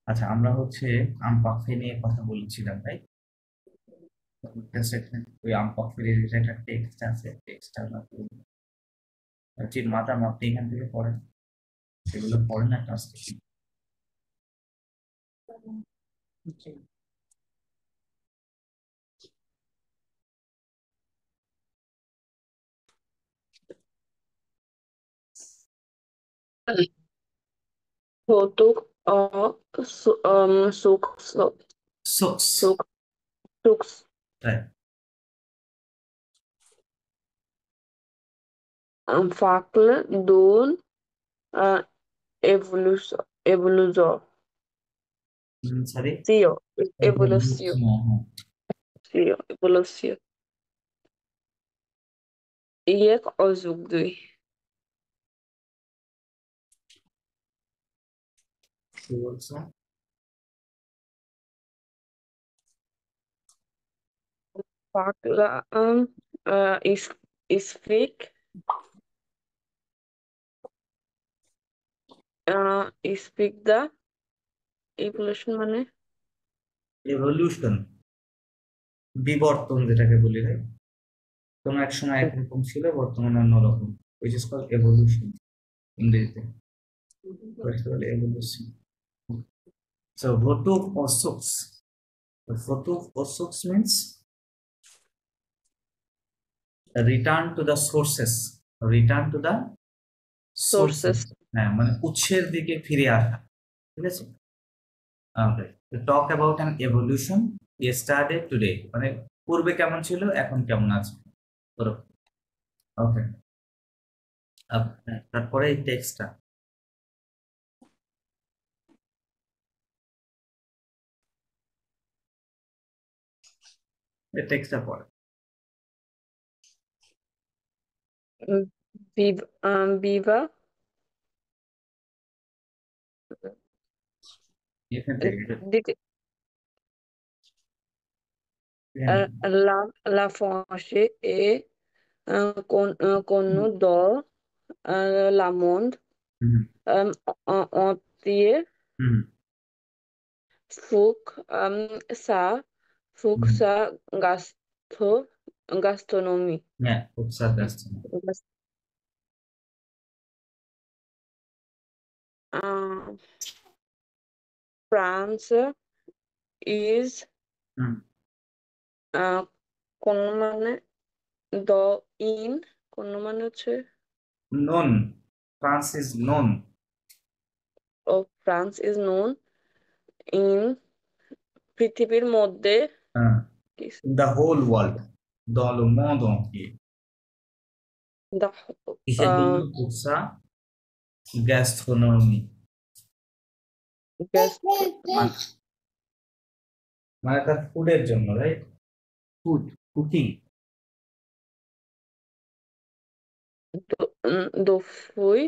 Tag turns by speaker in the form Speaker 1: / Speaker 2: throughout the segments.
Speaker 1: আচ্ছা, আমরা হচ্ছে আম পাখি নিয়ে কথা বলছিলাম, তাই ওই আম পাখির একটা টেক্সট আছে, টেক্সটটা আমরা পড়বো। হচ্ছে মাতা আপনি এখান থেকে পড়েন, সেগুলো পড়েন না translation.
Speaker 2: Hotuk suks
Speaker 1: Sox,
Speaker 2: suk suks
Speaker 1: তাই
Speaker 2: fakle dun uh, evoluzo
Speaker 1: sorry,
Speaker 2: sio evolucio
Speaker 1: হ্যাঁ,
Speaker 2: sio evolucio iek ozugdui
Speaker 1: কি বলছো?
Speaker 2: fakla is speak the evolution মানে
Speaker 1: এভলিউশন, বিবর্তন যেটাকে বলি, তাই কোনো এক সময় একরকম ছিল, বর্তমানে অন্যরকম, which is called evolution ইংরেজিতে। What is called evolution. So votu osuks, votu osuks means return to the sources, return to the sources,
Speaker 2: sources
Speaker 1: হ্যাঁ মানে উৎসের দিকে ফিরে আসা, ঠিক আছে। Okay, to talk about an evolution yesterday today, মানে পূর্বে কেমন ছিল এখন কেমন আছে, ওকে। তারপরে এই টেক্সটটা, এই টেক্সটটা পড়ে
Speaker 2: viva
Speaker 1: এখান থেকে
Speaker 2: dit- la fange et connu dans la monde
Speaker 1: হুম
Speaker 2: entier
Speaker 1: হুম
Speaker 2: faut ça faut
Speaker 1: হুম,
Speaker 2: ça gastronomie
Speaker 1: হ্যাঁ খুব sarcastic.
Speaker 2: uh, France is
Speaker 1: hmm,
Speaker 2: uh, কোন মানে the in কোন মানে হচ্ছে
Speaker 1: নন, ফ্রান্স ইজ নন,
Speaker 2: of France is known in পৃথিবীর মধ্যে কি
Speaker 1: দ্য হোল ওয়ার্ল্ড, দল মদ অঙ্কিয়ে
Speaker 2: the
Speaker 1: কিসের জন্য, কুৎসা গ্যাস্ট্রোনমি,
Speaker 2: guest
Speaker 1: মানে তার ফুডের জন্য, রাইট, ফুড, কুকিং।
Speaker 2: দফুই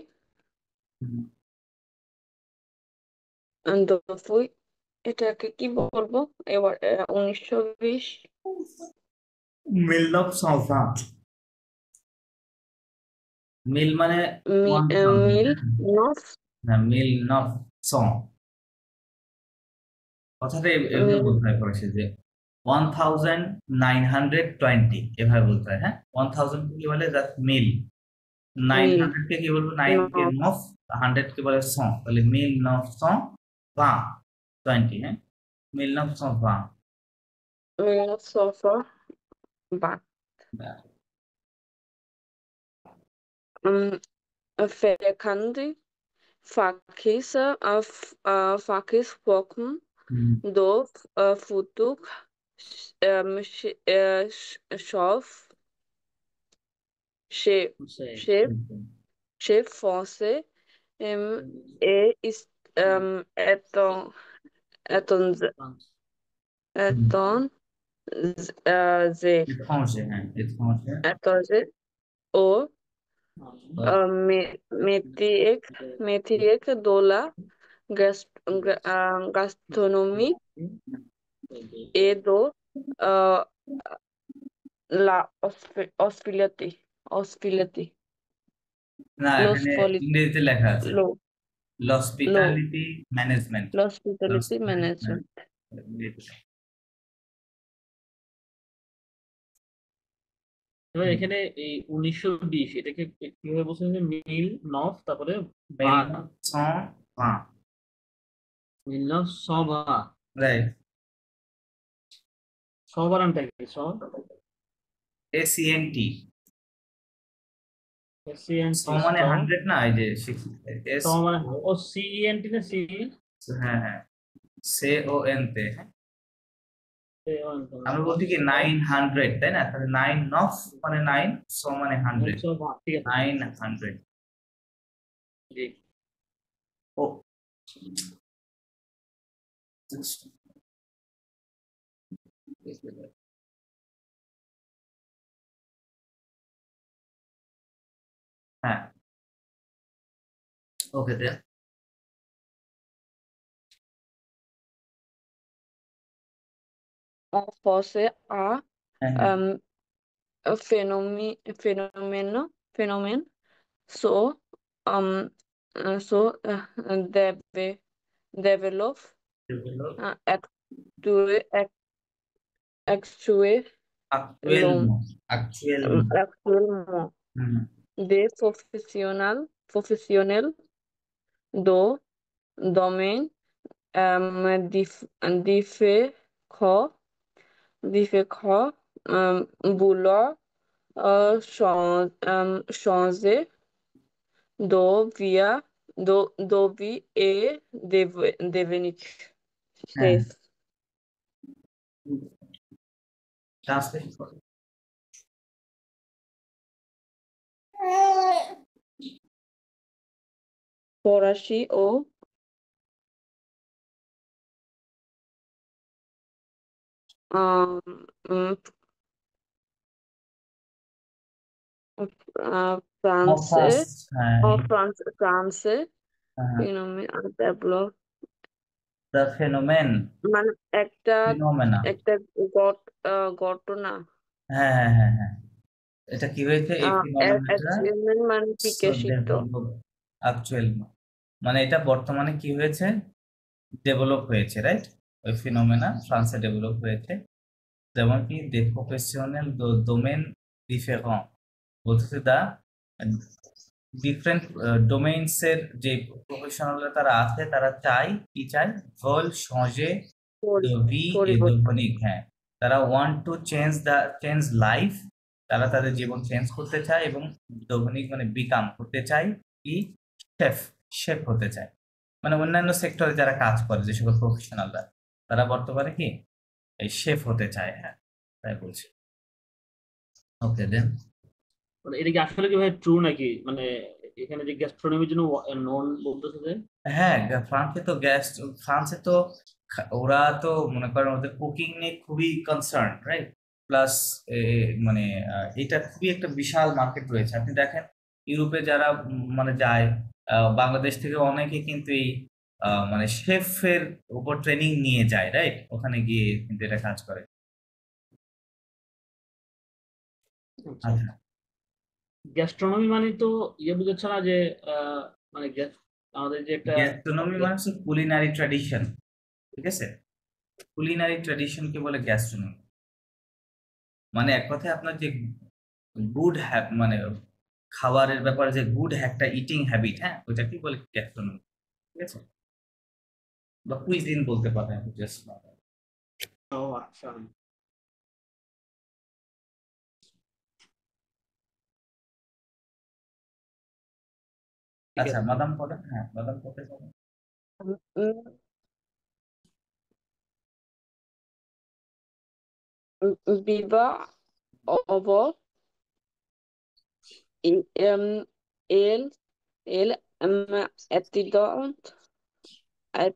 Speaker 2: দফুই এটাকে কি বলবো এবার 1920
Speaker 1: মিল অফ সাঁওতাল, মিল মানে ওয়ান
Speaker 2: মিল
Speaker 1: থাউজেন্ড,
Speaker 2: নফ
Speaker 1: না মিল নফ সং, কথাটা এভাবে
Speaker 2: মিল
Speaker 1: বলতে হয় পড়েছে যে 1920 এভাবে বলতে হয়, হ্যাঁ 1000 কে কি বলে, জাস্ট মিল, নাইন
Speaker 2: মিল
Speaker 1: হান্ড্রেড কে কি বলবো, নাইন কে
Speaker 2: নফ
Speaker 1: নফ, হান্ড্রেড কে বলে সং, তাহলে মিল নফ সং বা 20, হ্যাঁ মিল নফ সং বা।
Speaker 2: মিল নফ সফা বা Verkannte Verkehrs Verkehrswochen
Speaker 1: হুম,
Speaker 2: durch Futuk Chef Chef Chef Chef Français et ist éton
Speaker 1: হুম,
Speaker 2: éton sehr
Speaker 1: étranger, হ্যাঁ étranger,
Speaker 2: étranger au métier de la gastronomie et de uh, la hospitality.
Speaker 1: না এখানে
Speaker 2: Hospitality.
Speaker 1: ইংরেজিতে লেখা আছে, Hospitality management.
Speaker 2: hospitality management.
Speaker 3: এবার এখানে এই 1920 এটাকে কিভাবে বলছেন যে মিল নফ তারপরে ভা
Speaker 1: 1920.
Speaker 3: মিল নফ সভা
Speaker 1: Right.
Speaker 3: সবারানটা কি
Speaker 1: ACNT.
Speaker 3: সিএনটি
Speaker 1: সো মানে 100 না, এই যে এস,
Speaker 3: মানে ও সিএনটি না সি
Speaker 1: হ্যাঁ হ্যাঁ, সে ও এন তে, হ্যাঁ। আমি বলছি কি 900, তাই না? তাহলে 9 নফ মানে 9, সো মানে 100,
Speaker 3: ঠিক আছে
Speaker 1: 900.
Speaker 3: জি
Speaker 1: ও হ্যাঁ, ওকে দেন।
Speaker 2: En français, a
Speaker 1: হ্যাঁ হ্যাঁ,
Speaker 2: phénomène so so develop actuer
Speaker 1: actuellement,
Speaker 2: actuellement
Speaker 1: হুম,
Speaker 2: des professionnels de domaines différents vouloir changer de vie et devenir
Speaker 1: হ্যাঁ,
Speaker 2: chef.
Speaker 1: ট্রান্সলেট করো।
Speaker 2: ফরাসি ও ফ্রান্সে
Speaker 1: হ্যাঁ,
Speaker 2: ফ্রান্সে ডেভেলপ
Speaker 1: দ্য ফেনোমেন,
Speaker 2: মানে একটা
Speaker 1: ফিনোমেনা।
Speaker 2: একটা ঘটনা
Speaker 1: হ্যাঁ হ্যাঁ হ্যাঁ হ্যাঁ, এটা কি হয়েছে এই ফিনোমেনাটা?
Speaker 2: মানে বিকশিত
Speaker 1: অ্যাকচুয়াল মানে এটা বর্তমানে কি হয়েছে, ডেভেলপ হয়েছে, রাইট? ওই ফিনোমেনা ফ্রান্সে ডেভেলপ হয়েছে। যেমন কি দে প্রফেশনাল ডোমেন ডিফারেন্ট, বলতেছে দা ডিফারেন্ট ডোমেইনস এর যে প্রফেশনাল তারা আছে, তারা চাই কি চাই, ভল সঙ্গে ভি এদোভনিক, হ্যাঁ, তারা ওয়ান্ট টু চেঞ্জ লাইফ, তারা তাদের জীবন চেঞ্জ করতে চায়, এবং দোভনিক মানে বিকাম করতে চায় কি, শেফ, শেফ হতে চায়। মানে অন্যান্য সেক্টরে যারা কাজ করে, যে সকল প্রফেশনালরা, তারা বর্তমানে কি এই শেফ হতে চায়, হ্যাঁ, তাই বলছি। ওকে দেন।
Speaker 3: মানে এটা কি আসলে কি ভাই ট্রু নাকি, মানে এখানে যে গ্যাস্ট্রোনমির জন্য নন বলতেছে যে
Speaker 1: হ্যাঁ, ফ্রান্সে তো ওরা তো মনে করেন ওদের কুকিং নিয়ে খুবই কনসার্ন, রাইট? প্লাস মানে এটা খুবই একটা বিশাল মার্কেট রয়েছে। আপনি দেখেন ইউরোপে যারা মানে যায়, বাংলাদেশ থেকে অনেকে কিন্তু এই মানে শেফের উপর ট্রেনিং নিয়ে যায়, রাইট? ওখানে গিয়ে কিন্তু এটা কাজ করে। আচ্ছা,
Speaker 3: গ্যাস্ট্রোনমি মানে তো ইয়ে বুঝাচ্ছে না যে মানে আমাদের যে একটা
Speaker 1: গ্যাস্ট্রোনমি মানে হচ্ছে কুলিনারি ট্র্যাডিশন, ঠিক আছে? কুলিনারি ট্র্যাডিশনকে বলে গ্যাস্ট্রোনমি। মানে এক কথায় আপনার যে গুড মানে খাবারের ব্যাপারে যে গুড একটা ইটিং হ্যাবিট, হ্যাঁ, ওইটা কি বলে, গ্যাস্ট্রোনমি, ঠিক আছে? বা কুইজিন বলতে পারেন জাস্ট।
Speaker 3: ও আচ্ছা ঠিক
Speaker 1: আচ্ছা,
Speaker 3: আছে
Speaker 1: বাদাম কটা, হ্যাঁ, বাদাম কটা পাবেন?
Speaker 2: বিবা অব el el etido
Speaker 1: এল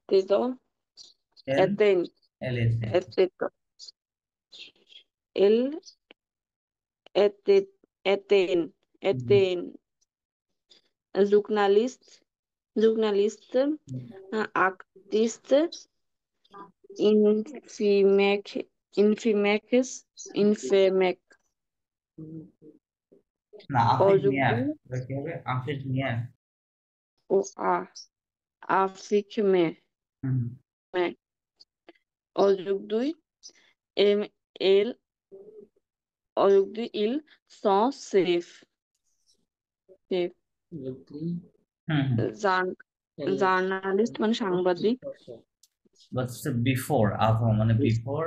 Speaker 2: eten
Speaker 1: এল এস এ।
Speaker 2: etido el eten eten journalist artist infimek infimex infimek
Speaker 1: না, আফিড মিয়ার,
Speaker 2: প্রযুক্তি
Speaker 1: এটা কি হবে, আফিড মিয়ার।
Speaker 2: ও Afik me.
Speaker 1: হুম,
Speaker 2: Me. অযোগ 2 এম এল অযোগ 2 il sont safe safe
Speaker 1: হুম, হুম।
Speaker 2: জার্নালিস্ট মানে সাংবাদিক
Speaker 1: But before, avant, মানে before,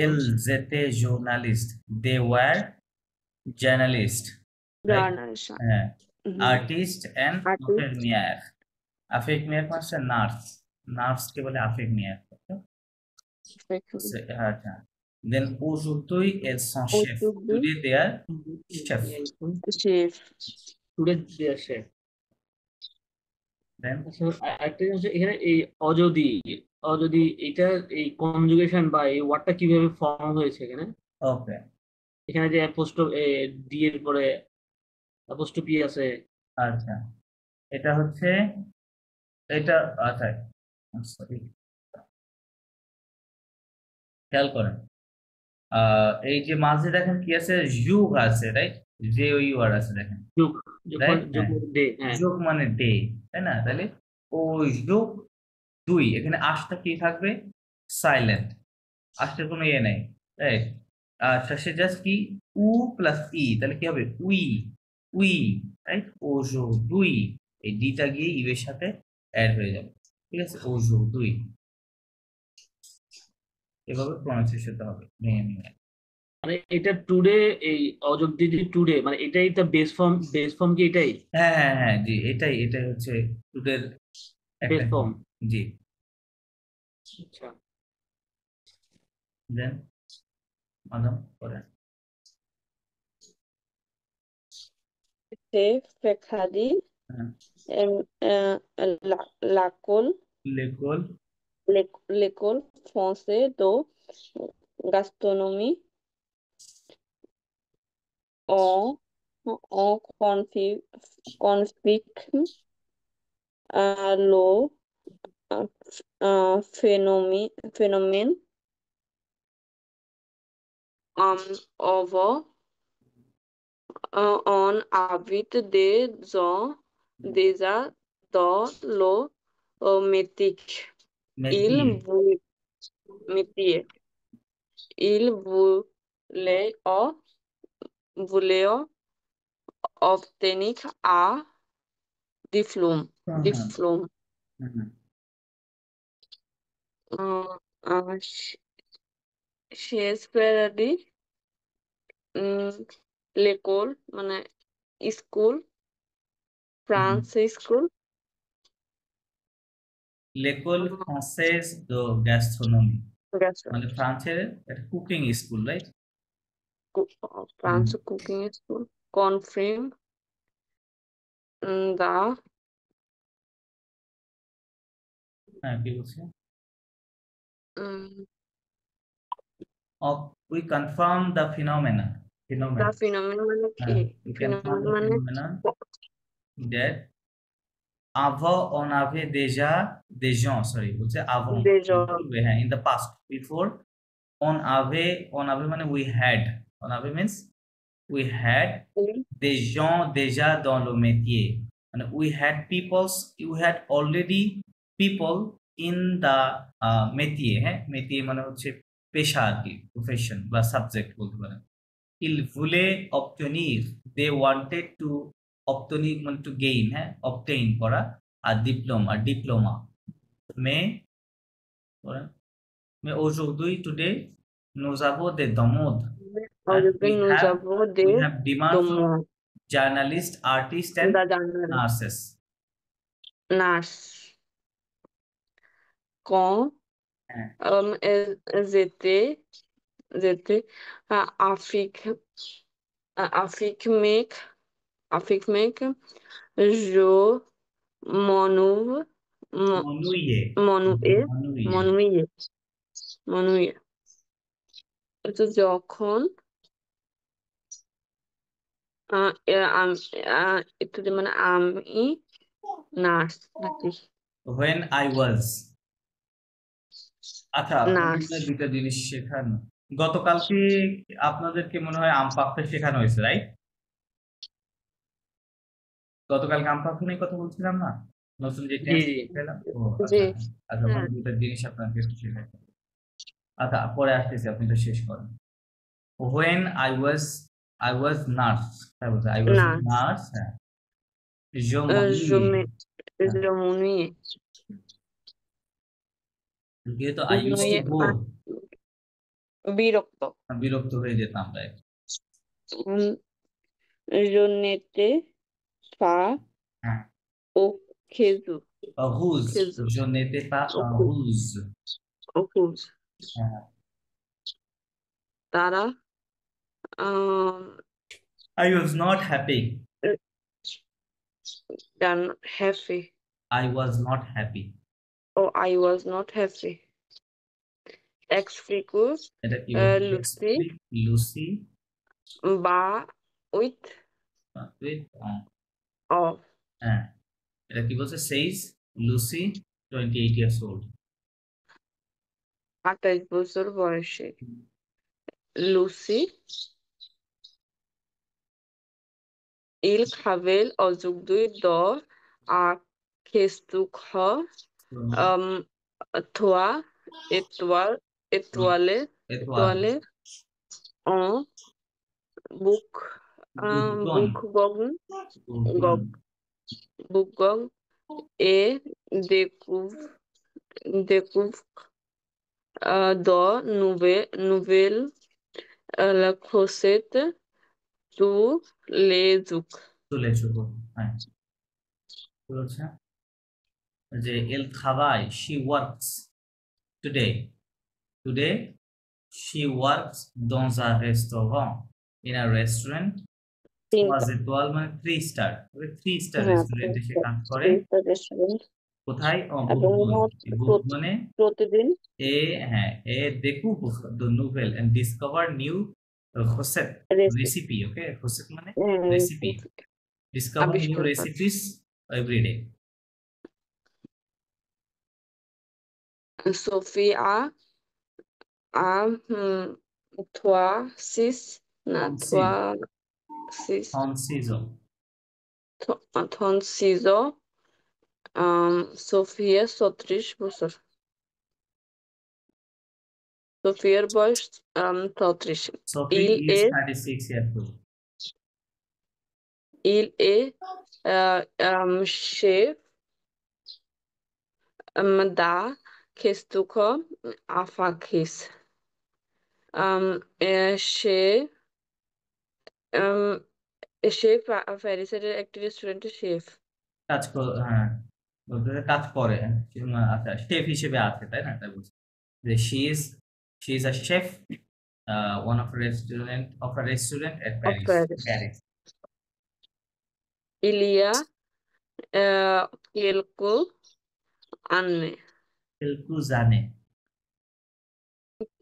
Speaker 1: ils étaient journalistes. They were journalists, right?
Speaker 2: Journalist
Speaker 1: হ্যাঁ, artist and
Speaker 2: artist
Speaker 1: infirmière. Infirmière মানে হচ্ছে নার্স, নার্সকে বলে infirmière. আচ্ছা, then aujourd'hui elles sont chefs.
Speaker 2: অযোগ 2
Speaker 1: Today they are chef.
Speaker 2: Chef
Speaker 3: today they're chef.
Speaker 1: Then
Speaker 3: আচ্ছা, একটা জিনিস হচ্ছে এখানে এই অযদি, অযদি এটা এই কনজুগেশন বা এই ওয়ার্ডটা কিভাবে ফর্ম হয়েছে এখানে?
Speaker 1: okay,
Speaker 3: এখানে যে ডি এর পরে অ্যাপোস্ট্রোফি আছে।
Speaker 1: আচ্ছা, এটা হচ্ছে এটা, আচ্ছা সরি, খেয়াল করেন এই যে মাঝে দেখেন কি আছে, যুগ আছে, right? J O U R আছে দেখেন,
Speaker 3: যুগ,
Speaker 1: রাইট?
Speaker 3: যুগ ডে, হ্যাঁ।
Speaker 1: যোগ মানে ডে, তাই না? তাহলে ও যোগ 2, এখানে আশটা কি থাকবে? সাইলেন্ট, আশটার কোনো ইয়ে নেই, রাইট? আচ্ছা, সে জাস্ট কি উ প্লাস ই, তাহলে কি হবে? We, we, right? ও যোগ 2, এই ডিটা গিয়ে ইউ এর সাথে অ্যাড হয়ে যাবে, ঠিক আছে? ও যোগ 2, এভাবে প্রনাউন্সিয়েশনটা হবে, নিয়ে নিয়ে।
Speaker 3: মানে এটা টুডে, এই অযোধ্যা যে টুডে মানে এটাই তো বেস ফর্ম কি এটাই
Speaker 1: হ্যাঁ, হ্যাঁ, হ্যাঁ, জি, এটাই এটাই হচ্ছে টুডের একটা
Speaker 3: বেস ফর্ম?
Speaker 1: জি।
Speaker 3: আচ্ছা,
Speaker 1: দেন মাদাম করেন।
Speaker 2: সে ফেখাদি
Speaker 1: হ্যাঁ,
Speaker 2: লাকোল
Speaker 1: লেকল
Speaker 2: l'école française de gastronomie en confirme le phénomène over on invite des gens déjà dans le métier. Il
Speaker 1: মেথিয়ে,
Speaker 2: vou- métier. Il voulait obtenir un diplôme.
Speaker 1: হ্যাঁ, হ্যাঁ,
Speaker 2: Diplôme.
Speaker 1: হুম,
Speaker 2: শেক্সপিয়ারি লেকোল মানে স্কুল
Speaker 1: হুম।
Speaker 2: ফ্রান্স স্কুল
Speaker 1: লেকল ফ্রান্সেস দো গ্যাস্ট্রোনমি, মানে ফ্রান্সের একটা cooking school, right?
Speaker 2: France cooking school confirm দা
Speaker 1: হ্যাঁ, কি বলছে? We confirm the phenomena,
Speaker 2: the
Speaker 1: phenomenon.
Speaker 2: ফিনোমেন মানে কি?
Speaker 1: We confirm
Speaker 2: ফিনোমেন
Speaker 1: the
Speaker 2: মানে
Speaker 1: phenomenon that avant on avait déjà des gens, sorry, বলছে avant,
Speaker 2: বেজন
Speaker 1: পূর্বে, হ্যাঁ, in the past, before, on avait মানে we had, on avait means we had des gens déjà dans le métier, মানে we had already people in the métier, হ্যাঁ, métier মানে হচ্ছে পেশা আর কি, প্রফেশন বা সাবজেক্ট বলতে পারেন। Il voulait obtenir, they wanted to obtenir মানে to gain, হ্যাঁ, obtain করা, আর diploma. mais mais aujourd'hui, today, nous avons des demandes, and
Speaker 2: aujourd'hui nous avons des
Speaker 1: we have demand from
Speaker 2: demandes
Speaker 1: journalists, artists and
Speaker 2: the journal
Speaker 1: nurses.
Speaker 2: Nurse quand
Speaker 1: হ্যাঁ,
Speaker 2: j'étais Afrique Afrique mec je m'ennuie
Speaker 1: মনুইয়ে,
Speaker 2: m'ennuyais
Speaker 1: মনুইয়ে,
Speaker 2: m'ennuyais m'ennuyais তো যখন একটু মানে আমি nurse নাকি
Speaker 1: when I was, আচ্ছা, আপনাদের
Speaker 2: nurse
Speaker 1: মনে হয় দুইটা জিনিস শেখানো, গতকালকে আপনাদেরকে মনে হয় আম পাড়তে শেখানো হয়েছে, রাইট? গতকালকে আম পাড়তে নিয়ে কথা বলছিলাম না? নতুন যে
Speaker 3: জি
Speaker 1: টেন্স
Speaker 3: জি
Speaker 1: পেলাম ও
Speaker 2: জি
Speaker 1: আচ্ছা আচ্ছা
Speaker 2: হ্যাঁ
Speaker 1: মানে দুটো জিনিস আপনাকে একটু শেখাতে হবে। আচ্ছা পরে আসতেছি, আপনি তো শেষ করেন। When I was nurse, তারপর I was a
Speaker 2: nurse
Speaker 1: nurse, হ্যাঁ। Je
Speaker 2: je
Speaker 1: m'ennuyais,
Speaker 2: me
Speaker 1: হ্যাঁ।
Speaker 2: je m'ennuyais
Speaker 1: যেহেতু I used to
Speaker 2: ennuyé
Speaker 1: bore,
Speaker 2: বিরক্ত
Speaker 1: বিরক্ত হয়ে যেতাম, রাইট।
Speaker 2: উম, je n'étais pas
Speaker 1: হ্যাঁ।
Speaker 2: au খেজু
Speaker 1: Whose,
Speaker 2: খেজু
Speaker 1: je n'étais pas
Speaker 2: অখুজ
Speaker 1: whose,
Speaker 2: অখুজ
Speaker 1: হ্যাঁ।
Speaker 2: তারা
Speaker 1: I was not happy,
Speaker 2: done happy
Speaker 1: I was not happy,
Speaker 2: or I was not happy excuse
Speaker 1: এটা কি বলছে?
Speaker 2: Lucy
Speaker 1: লুসি
Speaker 2: বা with
Speaker 1: with
Speaker 2: of
Speaker 1: হ্যাঁ, এটা কি বলছে? says Lucy 28 years old,
Speaker 2: 28 বছর বয়সে লুসি il খাবেল অযোগ দুই দ আ খেস্তুক হ থোয়া étoile étoile
Speaker 1: étoile,
Speaker 2: étoile en বুক
Speaker 1: Bougon,
Speaker 2: বুক গগন
Speaker 1: Bougon,
Speaker 2: বুক গগ এ découvre découvre de nouvelles la recette tous les jours
Speaker 1: চলে চুকো, হ্যাঁ। কি বলছে? যে এল খাবাই she works today, today she works dans un restaurant, in a restaurant, was
Speaker 2: তিনটা
Speaker 1: it 12 মানে 3 স্টার, 3 স্টার
Speaker 2: হ্যাঁ
Speaker 1: রেস্টুরেন্টে সে কাজ করে।
Speaker 2: তিনটা রেস্টুরেন্ট
Speaker 1: কোথায়?
Speaker 2: এবং
Speaker 1: বুকবন, বুকবনে
Speaker 2: প্রতিদিন
Speaker 1: এ, হ্যাঁ, এ découvre de nouvelles and discover new recette, recipe, okay, recette মানে রেসিপি, discover new
Speaker 2: আবিষ্কার করে
Speaker 1: recipes every day.
Speaker 2: সোফিয়া আ থোয়া সিস না থোয়া সিস
Speaker 1: Conciso,
Speaker 2: থন সিজো সোফিয়া 36 বছর সোফিয়ার বয়স 34
Speaker 1: Sophie
Speaker 2: ইল
Speaker 1: is
Speaker 2: এ
Speaker 1: 36 years old.
Speaker 2: il est chef da Kestuko Afakis সে শেফ প্যারিসের একটি রেস্টুরেন্টের শেফ
Speaker 1: হ্যাঁ, বলতে গেলে কাজ করে, আচ্ছা শেফ হিসেবে আছে, তাই না? তাই বলছি যে she is a chef, one of a restaurant at
Speaker 2: of
Speaker 1: Paris,
Speaker 2: Paris
Speaker 1: Paris.
Speaker 2: ইলিয়া কেলকো আন্নে
Speaker 1: Quelques années,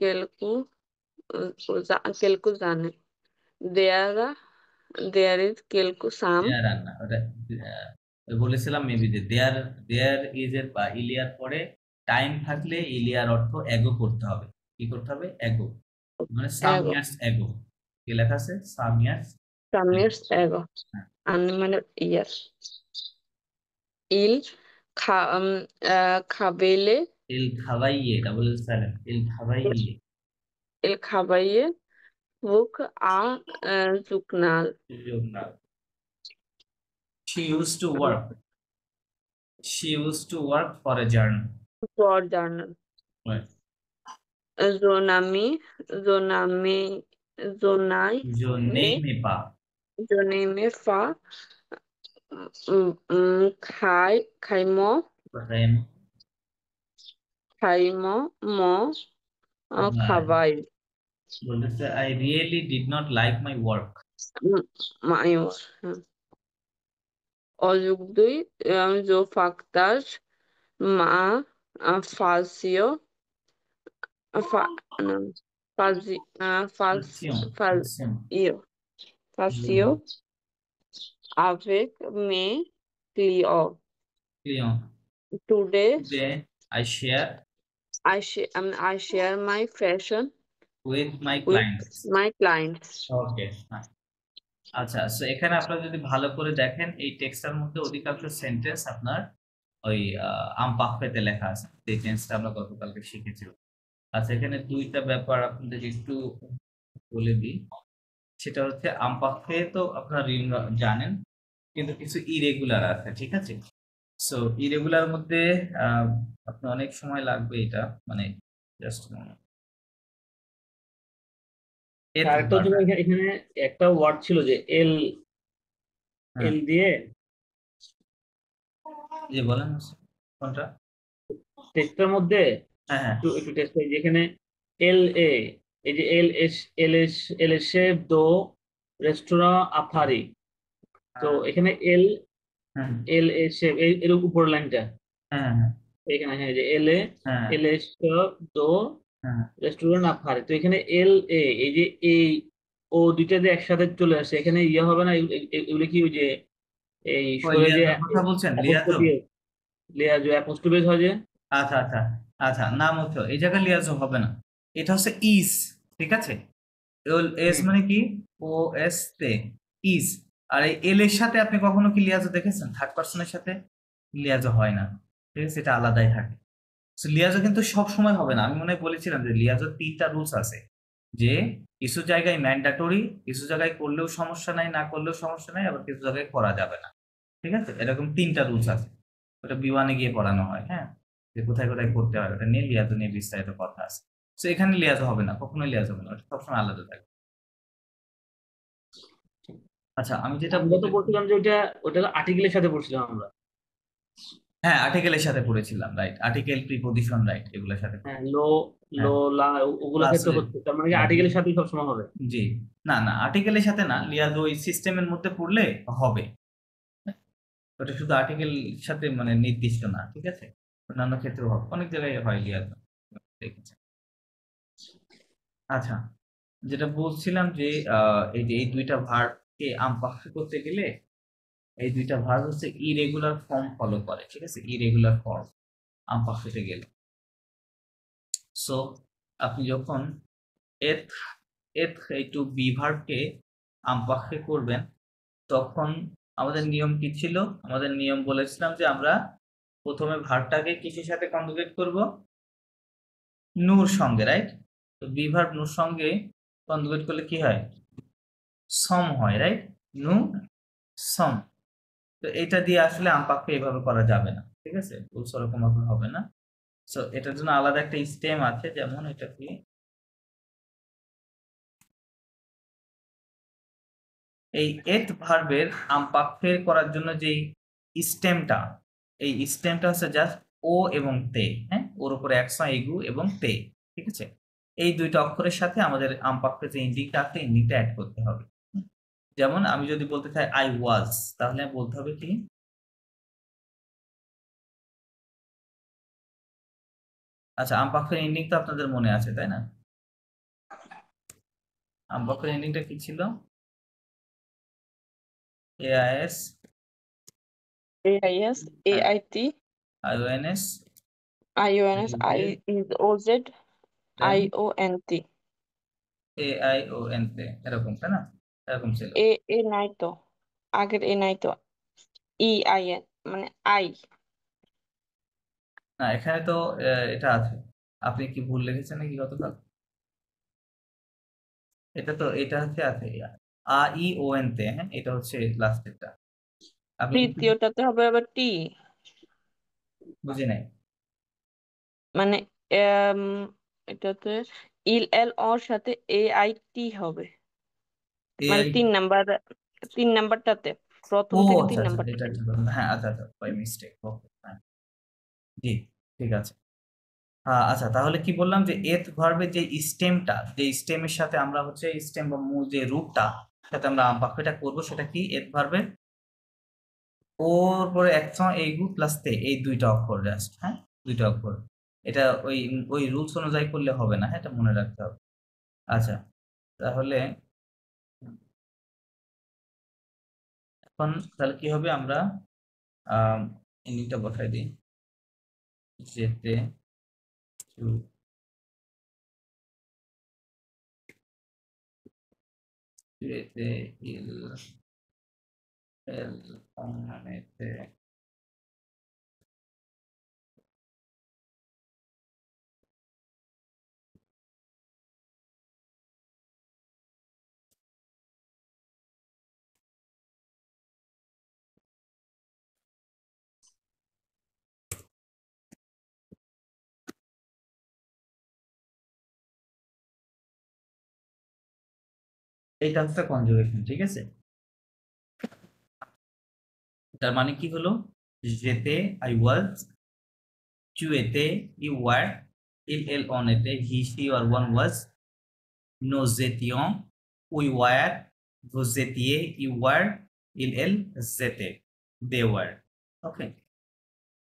Speaker 2: কেলকু কেলকু জানে দেয়ারা দেয়ার ইজ কেলকু সাম
Speaker 1: দেয়ার রান্না ওটা, বলেছিলাম মেবি যে দেয়ার ইজ এর বা ইলিয়ার পরে টাইম থাকলে ইলিয়ার অর্থ এগো করতে হবে। কি করতে হবে? এগো, মানে সাম
Speaker 2: এগো
Speaker 1: ইয়ার্স এগো। কি লেখা আছে? সাম ইয়ার্স
Speaker 2: সাম ইয়ার্স এগো আন্নে মানে ইয়ার ইল খাবেলে
Speaker 1: এল খাবাইয়ে, double L silent, L খাবাইয়ে,
Speaker 2: el caballo book a Zugnal
Speaker 1: she used to work for a journal,
Speaker 2: for journal
Speaker 1: right?
Speaker 2: Zonami Zonami Zonai
Speaker 1: जो
Speaker 2: me
Speaker 1: नहीं में पा,
Speaker 2: Zoname fa Kaimo
Speaker 1: रेम,
Speaker 2: Kaimo Mo Kabai
Speaker 1: বলতেছে I really did not like my work,
Speaker 2: Mayor Ojugdui Jo Factas Ma Fazio Fazio
Speaker 1: passion, passion,
Speaker 2: Fazio avec mes clients.
Speaker 1: Cleon.
Speaker 2: Today,
Speaker 1: Today I share
Speaker 2: I share my fashion
Speaker 1: with my
Speaker 2: with
Speaker 1: clients.
Speaker 2: my clients.
Speaker 1: ওকে, আচ্ছা, so এখানে আপনারা যদি ভালো করে দেখেন এই টেক্সটের মধ্যে অধিকাংশ সেন্টেন্স আপনার ওই আম পাখফেতে লেখা আছে, সেই টেন্সটা আমরা গতকালকে শিখেছি। আচ্ছা, এখানে দুইটা ব্যাপার আপনাদের একটু বলে দিই। সেটা হচ্ছে আম পাখফে তো আপনারা জানেন, কিন্তু কিছু ইরেগুলার আছে, ঠিক আছে। সো ইরেগুলার মধ্যে আহ, আপনার অনেক সময় লাগবে এটা, মানে জাস্ট
Speaker 3: আরেকটা হচ্ছে এখানে একটা ওয়ার্ড ছিল যে এল
Speaker 1: হ্যাঁ,
Speaker 3: এল দিয়ে
Speaker 1: যে বলেন কোনটা?
Speaker 3: টেক্সটের মধ্যে
Speaker 1: হ্যাঁ হ্যাঁ
Speaker 3: একটু একটু টেক্সট যেখানে এল এ, এই যে এল এস দো রেস্তোরাঁ আফারি, তো
Speaker 1: হ্যাঁ
Speaker 3: এখানে এল
Speaker 1: হ্যাঁ
Speaker 3: এল এস এর উপর লাইনটা
Speaker 1: হ্যাঁ হ্যাঁ
Speaker 3: এখানে, হ্যাঁ, যে
Speaker 1: হ্যাঁ
Speaker 3: এল এস দো
Speaker 1: হ্যাঁ
Speaker 3: রেস্টুরেন্ট আফারি, তো এখানে এল এ, এই যে এই ও দুইটা যে একসাথে চলে আসছে, এখানে ইয়ে হবে না? এগুলো কি ওই যে এই
Speaker 1: ওই
Speaker 3: সরে যে
Speaker 1: লিয়াজোর কথা বলছেন, লিয়াজো?
Speaker 3: অ্যাপোস্ট্রোফি লেয়া যে অ্যাপোস্ট্রোফি হয় যে।
Speaker 1: আচ্ছা আচ্ছা আচ্ছা, নাম হচ্ছে এই জায়গায় লিয়াজো হবে না, এটা হচ্ছে ইস, ঠিক আছে। এস
Speaker 3: হুম।
Speaker 1: মানে কি? ও এস তে, ইজ। আর এই এল এর সাথে আপনি কখনো কি লিয়াজো দেখেছেন? থার্ড পার্সনের সাথে লিয়াজো হয় না, ঠিক আছে, এটা আলাদাই থাকে। So, লিয়াজো কিন্তু সব সময় হবে না। আমি মনে হয় বলেছিলাম যে লিয়াজোর 3টা রুলস আছে, যে কিছু জায়গায় ম্যান্ডাটরি, কিছু জায়গায় করলেও সমস্যা নাই, না করলেও সমস্যা নাই, আবার কিছু জায়গায় করা যাবে না, ঠিক আছে। এরকম 3টা রুলস আছে, ওটা বিওয়ানে গিয়ে পড়ানো হয়, হ্যাঁ, যে কোথায় কোথায় করতে হয়, ওটা নিয়ে লিয়াজো নিয়ে বিস্তারিত কথা আছে। তো এখানে লিয়াজো হবে না, কখনোই লিয়াজো হবে না, ওটা সবসময় আলাদা থাকে। আচ্ছা, আমি যেটা
Speaker 3: আমরা তো
Speaker 1: বলতে,
Speaker 3: বলছিলাম যে ওটা ওটা আর্টিকেলের সাথে পড়ছিলাম আমরা।
Speaker 1: হ্যাঁ আর্টিকেলের সাথে পড়েছিলাম, রাইট, আর্টিকেল প্রিপোজিশন, রাইট, এগুলোর সাথে
Speaker 3: হ্যাঁ,
Speaker 1: পড়েছি।
Speaker 3: লো লো
Speaker 1: হ্যাঁ,
Speaker 3: লা ওগুলোর
Speaker 1: প্লাস,
Speaker 3: ক্ষেত্রে হচ্ছে, তার মানে কি
Speaker 1: হ্যাঁ
Speaker 3: আর্টিকেলের সাথেই সবসময় হবে?
Speaker 1: জি, না না আর্টিকেলের সাথে না, লিয়াজো ওই সিস্টেমের মধ্যে পড়লে হবে, ওটা শুধু আর্টিকেল সাথে মানে নির্দিষ্ট না, ঠিক আছে, অন্যান্য ক্ষেত্রেও হবে, অনেক জায়গায় হয় লিয়াজো, দেখেছি। আচ্ছা, যেটা বলছিলাম যে এই যে এই দুইটা ভার্বকে আম্পাক্ত করতে গেলে এই দুইটা ভার্ব হচ্ছে ইরেগুলার ফর্ম ফলো করে, ঠিক আছে, ইরেগুলার ফর্ম আম্পাক্তে গেলে। সো আপনি যখন এথ এথ এই টু বি ভার্বকে আম্পাক্তে করবেন, তখন আমাদের নিয়ম কি ছিল? আমাদের নিয়ম বলেছিলাম যে আমরা প্রথমে ভার্বটাকে কিসের সাথে কনজুগেট করব? নুর সঙ্গে, রাইট। তো বি ভার্ব নুর সঙ্গে কনজুগেট করলে কি হয়? সম হয়, রাইট, নু সম। তো এটা দিয়ে আসলে আম্পাক্য এভাবে করা যাবে না, ঠিক আছে, রুলস ওরকম ভাবে হবে না। সো এটার জন্য আলাদা একটা স্টেম আছে, যেমন এটা কি, এই এট ভার্বের আম্পাক্যের করার জন্য যেই স্টেমটা, এই স্টেমটা হচ্ছে জাস্ট ও এবং তে, হ্যাঁ, ওর উপরে একশো এগু এবং তে, ঠিক আছে। এই দুইটা অক্ষরের সাথে আমাদের আম্পাক্যের যে ইন্ডিংটা আছে, ইন্ডিংটা অ্যাড করতে হবে। যেমন আমি যদি বলতে চাই আই ওয়াজ, তাহলে বলতে হবে কি? আচ্ছা, আমপাক্ষের এন্ডিং তো আপনাদের মনে আছে, তাই না? আমপাক্ষের এন্ডিংটা কি ছিল? AIS,
Speaker 2: AIS, AIT,
Speaker 1: আইওএনএস,
Speaker 2: IONS, IOZ,
Speaker 1: দেন
Speaker 2: IONT.
Speaker 1: AION, এরকম, তাই না? এরকম ছিল।
Speaker 2: এ নাই তো, আগের এ নাই তো, EIN মানে আই।
Speaker 1: না, এখানে তো এটা আছে, আপনি কি ভুল লিখেছেন নাকি গতকাল? এটা তো এটা হচ্ছে আছে AION তে, হ্যাঁ, এটা হচ্ছে লাস্টেরটা। আপনি একটু
Speaker 2: তৃতীয়টাতে হবে আবার টি,
Speaker 1: বুঝি নাই।
Speaker 2: মানে এম, এটাতে ইল এল ওর সাথে AIT হবে, মানে
Speaker 1: এআই,
Speaker 2: 3 নাম্বারটাতে,
Speaker 1: ও
Speaker 2: প্রথম থেকে
Speaker 1: আচ্ছা
Speaker 2: তিন
Speaker 1: আচ্ছা, এটা
Speaker 2: নাম্বারটাতে।
Speaker 1: একটা কথা। হ্যাঁ, আচ্ছা আচ্ছা, বাই মিস্টেক, ওকে, হ্যাঁ, জি, ঠিক আছে। আচ্ছা, তাহলে কি বললাম যে এথ ভার্বের যে স্টেমটা, যে স্টেমের সাথে আমরা হচ্ছে স্টেম বা মূল যে রূপটা, সাথে আমরা বাক্যটা করব, সেটা কি? এথ ভার্বের ওর পরে একসঙ্গে এইগু প্লাস তে, এই দুইটা অক্ষর জাস্ট, হ্যাঁ, দুইটা অক্ষর। এটা ওই ওই রুলস অনুযায়ী করলে হবে না, হ্যাঁ, এটা মনে রাখতে হবে। আচ্ছা, তাহলে এখন তাহলে কি হবে? আমরা এন্ডিংটা বসাই দিই, যেতে যেতে ইল এল, এইটা হচ্ছে কনজুগেশন, ঠিক আছে? তার মানে কি হলো? যেতে আই ওয়াজ, টু এতে ইউ ওয়ার, ইল এল অন এতে he she or one was, nous étions, we were, vous étiez, you were, ils, elles étaient, they were. Okay,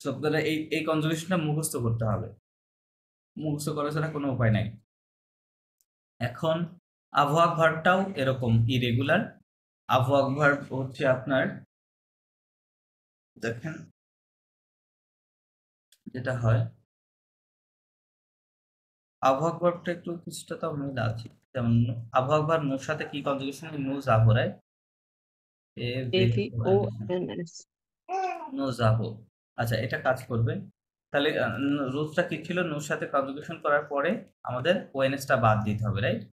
Speaker 1: so আপনারা এই কনজুগেশনটা মুখস্থ করতে হবে, মুখস্থ করা ছাড়া কোনো উপায় নাই। এখন আবহাওয়া ভার্বটাও এরকম ইরেগুলার। আবহাওয়া ভার্ব হচ্ছে আপনার, দেখেন যেটা হয়, আবহাওয়া ভার্বটা একটু কিছুটা তো মিল আছে। যেমন আবহাওয়া ভার্ব নোর সাথে কি কনজুগেশন? নো যাবো, রাইট? এ
Speaker 2: AVONS
Speaker 1: নো যাবো। আচ্ছা, এটা কাজ করবে। তাহলে রুলসটা কি ছিল? নোর সাথে কনজুগেশন করার পরে আমাদের ওএনএসটা বাদ দিতে হবে, রাইট?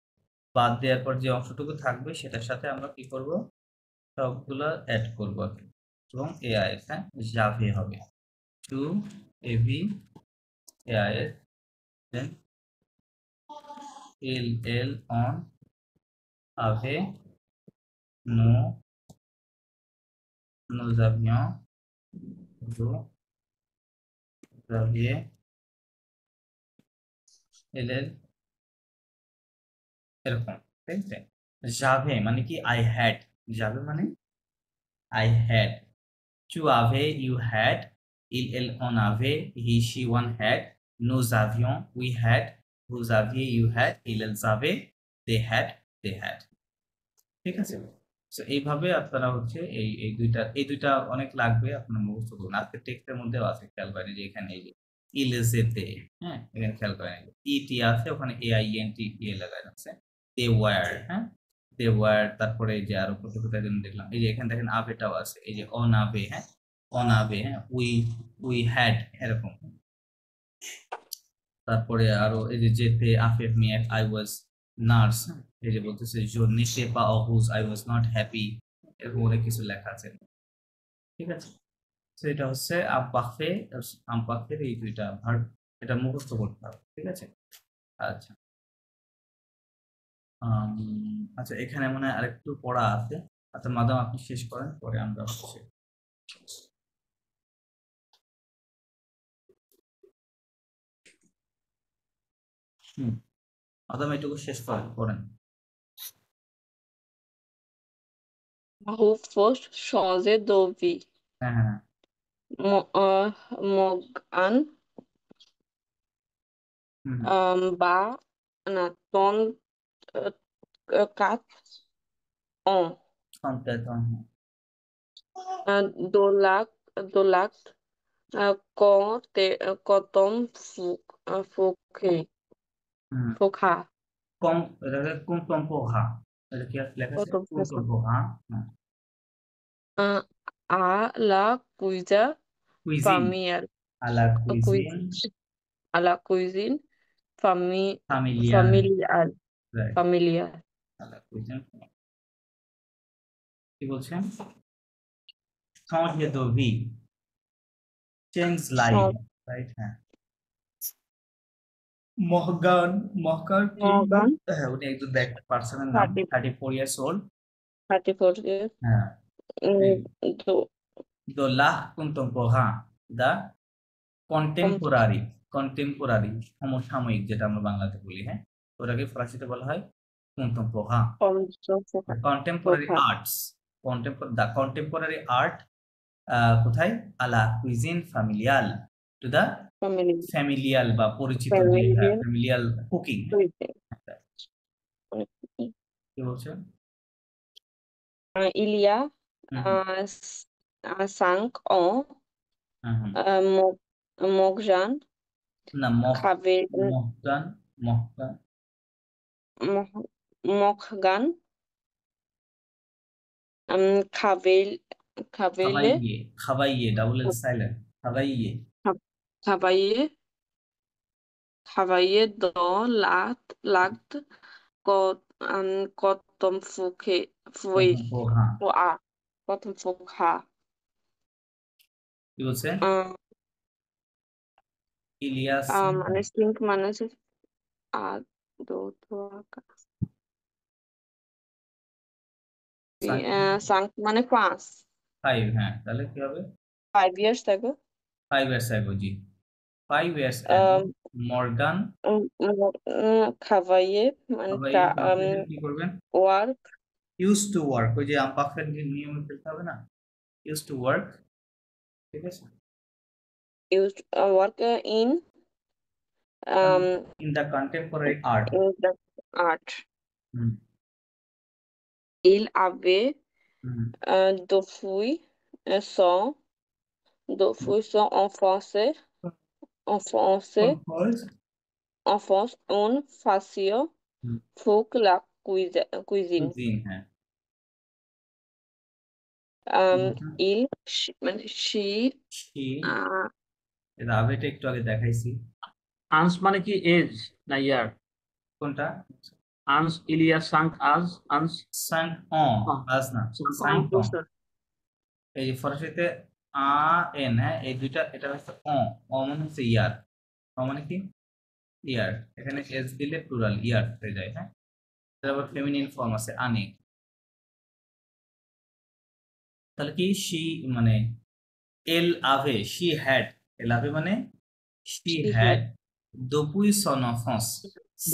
Speaker 1: বাদ দেওয়ার পর যে অংশটুকু থাকবে সেটার সাথে আমরা কি করব? সবগুলো অ্যাড করব আর কি। এবং এআইএস, হ্যাঁ, জাভে হবে, টু এভি এআইএস, দেন এল এল অন আভে নো nous avions, vous aviez, এল এল, এরকম, ঠিক আছে? জাভে মানে কি? I had. জাভে মানে I had. Tu avais, you had. Il, elle, on avait. He, she, one had. Nous avions, we had. Vous aviez, you had. Il, elles avaient. They had, they had. ঠিক আছে? So এইভাবে আপনারা হচ্ছে এই দুইটা অনেক লাগবে, আপনার মুখস্থ করুন। আজকে টেক্সটের মধ্যেও আছে, খেয়াল করেন যে এখানে এই যে ইলেজেতে, হ্যাঁ, এখানে খেয়াল করেন ইটি আছে, ওখানে AINT লাগানো আছে। দে ওয়ার, হ্যাঁ, দে ওয়ার। তারপরে এই যে আরো কত কোথায় যেন দেখলাম, এই যে এখানে দেখেন আভেটাও আছে, এই যে অন আভে, হ্যাঁ, অন আভে, হ্যাঁ, উই হ্যাড, এরকম। তারপরে আরো এই যে যেতে আফের মিয়াক, আই ওয়াজ নার্স, এই যে বলতেছে জো নিতে পা অহুজ, আই ওয়াজ নট হ্যাপি, এরকম অনেক কিছু লেখা আছে, ঠিক আছে? তো এটা হচ্ছে আমপাখে, আমপাখের এই দুইটা ভার্ব, এটা মুখস্থ করতে হবে, ঠিক আছে? আচ্ছা, আচ্ছা, এখানে মনে হয় আরেকটু পড়া আছে। আচ্ছা মাদাম, আপনি শেষ করেন, পরে আমরা হচ্ছে মাদাম এটুকু শেষ করেন, পড়েন।
Speaker 2: Rufus Chance Dovi
Speaker 1: হ্যাঁ হ্যাঁ
Speaker 2: Morgan
Speaker 1: hmm
Speaker 2: Ba Ton Cat On Dolak Dolak Kotom Fukhe Fukha
Speaker 1: কম, এটাকে কোন টম্প হা, এটা কি লেখা আছে?
Speaker 2: Kotom
Speaker 1: কোন
Speaker 2: Fukha
Speaker 1: টম্প হা,
Speaker 2: A la cuisa
Speaker 1: cuisine,
Speaker 2: familiar
Speaker 1: আলা cuisine
Speaker 2: a la cuisine
Speaker 1: familial,
Speaker 2: familiar
Speaker 1: right,
Speaker 2: familiar
Speaker 1: আলা কুইজিন। কি বলছেন? changer de vie, change life, right, হ্যাঁ। মহগান, মহগান কি?
Speaker 2: Morgan
Speaker 1: হ্যাঁ, উনি একজন পার্সনের নাম, 34 ইয়ার্স ওল্ড।
Speaker 2: 34 years
Speaker 1: হ্যাঁ,
Speaker 2: do
Speaker 1: দোলাহ কুন্তম পোহা, দা কন্টেম্পোরারি, কন্টেম্পোরারি সমসাময়িক, যেটা আমরা বাংলাতে বলি, হ্যাঁ, ওটাকে ফরাসিতে বলা হয় কুন্তম পোহা। Contemporary arts, the contemporary art কোথায়? আলা কুইজিন ফ্যামিলিয়াল, টু দা ফ্যামিলিয়াল বা পরিচিত যে ফ্যামিলিয়াল কুকিং। কি বলছেন?
Speaker 2: Il y a 5 ans, Morgan
Speaker 1: না, মহগান, মহগান,
Speaker 2: Morgan Cavell Cavelle
Speaker 1: খাবাইয়ে, খাবাইয়ে, ডাবল এল সাইলেন্ট, খাবাইয়ে,
Speaker 2: travailler dans l'acte Cotton Fouet
Speaker 1: পোহা।
Speaker 2: Cotton Fouca
Speaker 1: কি বলছেন? ইলিয়াস,
Speaker 2: মানে সিঙ্ক মানে হচ্ছে সাঙ্ক মানে 5
Speaker 1: 5, হ্যাঁ, তাহলে কি হবে?
Speaker 2: 5 years ago
Speaker 1: 5 years ago, জি, 5 years ago মর্গান
Speaker 2: খাভাইয়ে মানে
Speaker 1: কি করবেন?
Speaker 2: ওয়ার্ক
Speaker 1: ইউজ টু ওয়ার্ক, ওই যে আমপাখের নিয়মে ফেলতে হবে না, ইউজ টু ওয়ার্ক, ঠিক আছে,
Speaker 2: used work in
Speaker 1: in the contemporary art.
Speaker 2: in the art.
Speaker 1: Hmm,
Speaker 2: Il avait
Speaker 1: hmm,
Speaker 2: depuis son enfance une passion
Speaker 1: hmm,
Speaker 2: pour la cuisine.
Speaker 1: cuisine, হ্যাঁ,
Speaker 2: মানে she
Speaker 1: she,
Speaker 2: আহ,
Speaker 1: রাবেটা একটু আগে দেখাইছি,
Speaker 3: আনস মানে কি এজ না ইয়ার?
Speaker 1: কোনটা?
Speaker 3: আনস ইলিয়া সাঙ্ক আজ আনস
Speaker 1: সাঙ্ক আজ না, সাঙ্ক এই যে ফরাসিতে আ এন, হ্যাঁ, এই দুইটা, এটা হচ্ছে মানে হচ্ছে ইয়ার, মানে কি ইয়ার, এখানে এস দিলে প্লুরাল ইয়ার হয়ে যায়, হ্যাঁ, তারপর ফেমিনিন ফর্ম আছে আনে, তাহলে কি শি মানে এল আভে, শি হ্যাড, এল আভে মানে she
Speaker 2: she
Speaker 1: had
Speaker 2: had
Speaker 1: depuis son enfance,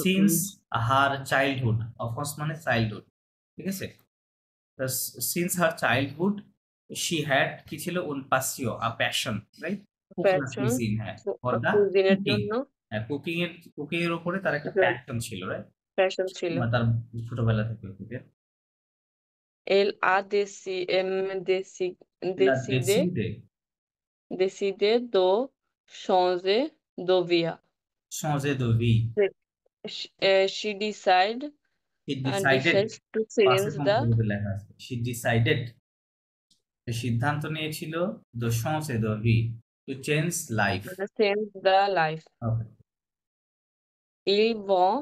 Speaker 1: since her childhood, enfance মানে চাইল্ডহুড, ঠিক আছে, since her childhood she had কি ছিল, un passion, a passion, right, pour la
Speaker 2: passion
Speaker 1: cuisine, হ্যাঁ, for the
Speaker 2: কুজিনের
Speaker 1: cooking,
Speaker 2: জন্য
Speaker 1: হ্যাঁ, cooking এর উপরে তার একটা প্যাশন ছিল, রাইট,
Speaker 2: passion ছিল।
Speaker 1: তার ছোটবেলা থেকে
Speaker 2: Elle a décidé de changer de vie.
Speaker 1: changer de vie,
Speaker 2: She decided
Speaker 1: he decided,
Speaker 2: to
Speaker 1: পাশে
Speaker 2: change
Speaker 1: কোন
Speaker 2: the
Speaker 1: পদ্ধতি লেখা আছে, she decided, সিদ্ধান্ত নিয়েছিল, de changer de vie, to change life,
Speaker 2: life.
Speaker 1: okay.
Speaker 2: Ils vont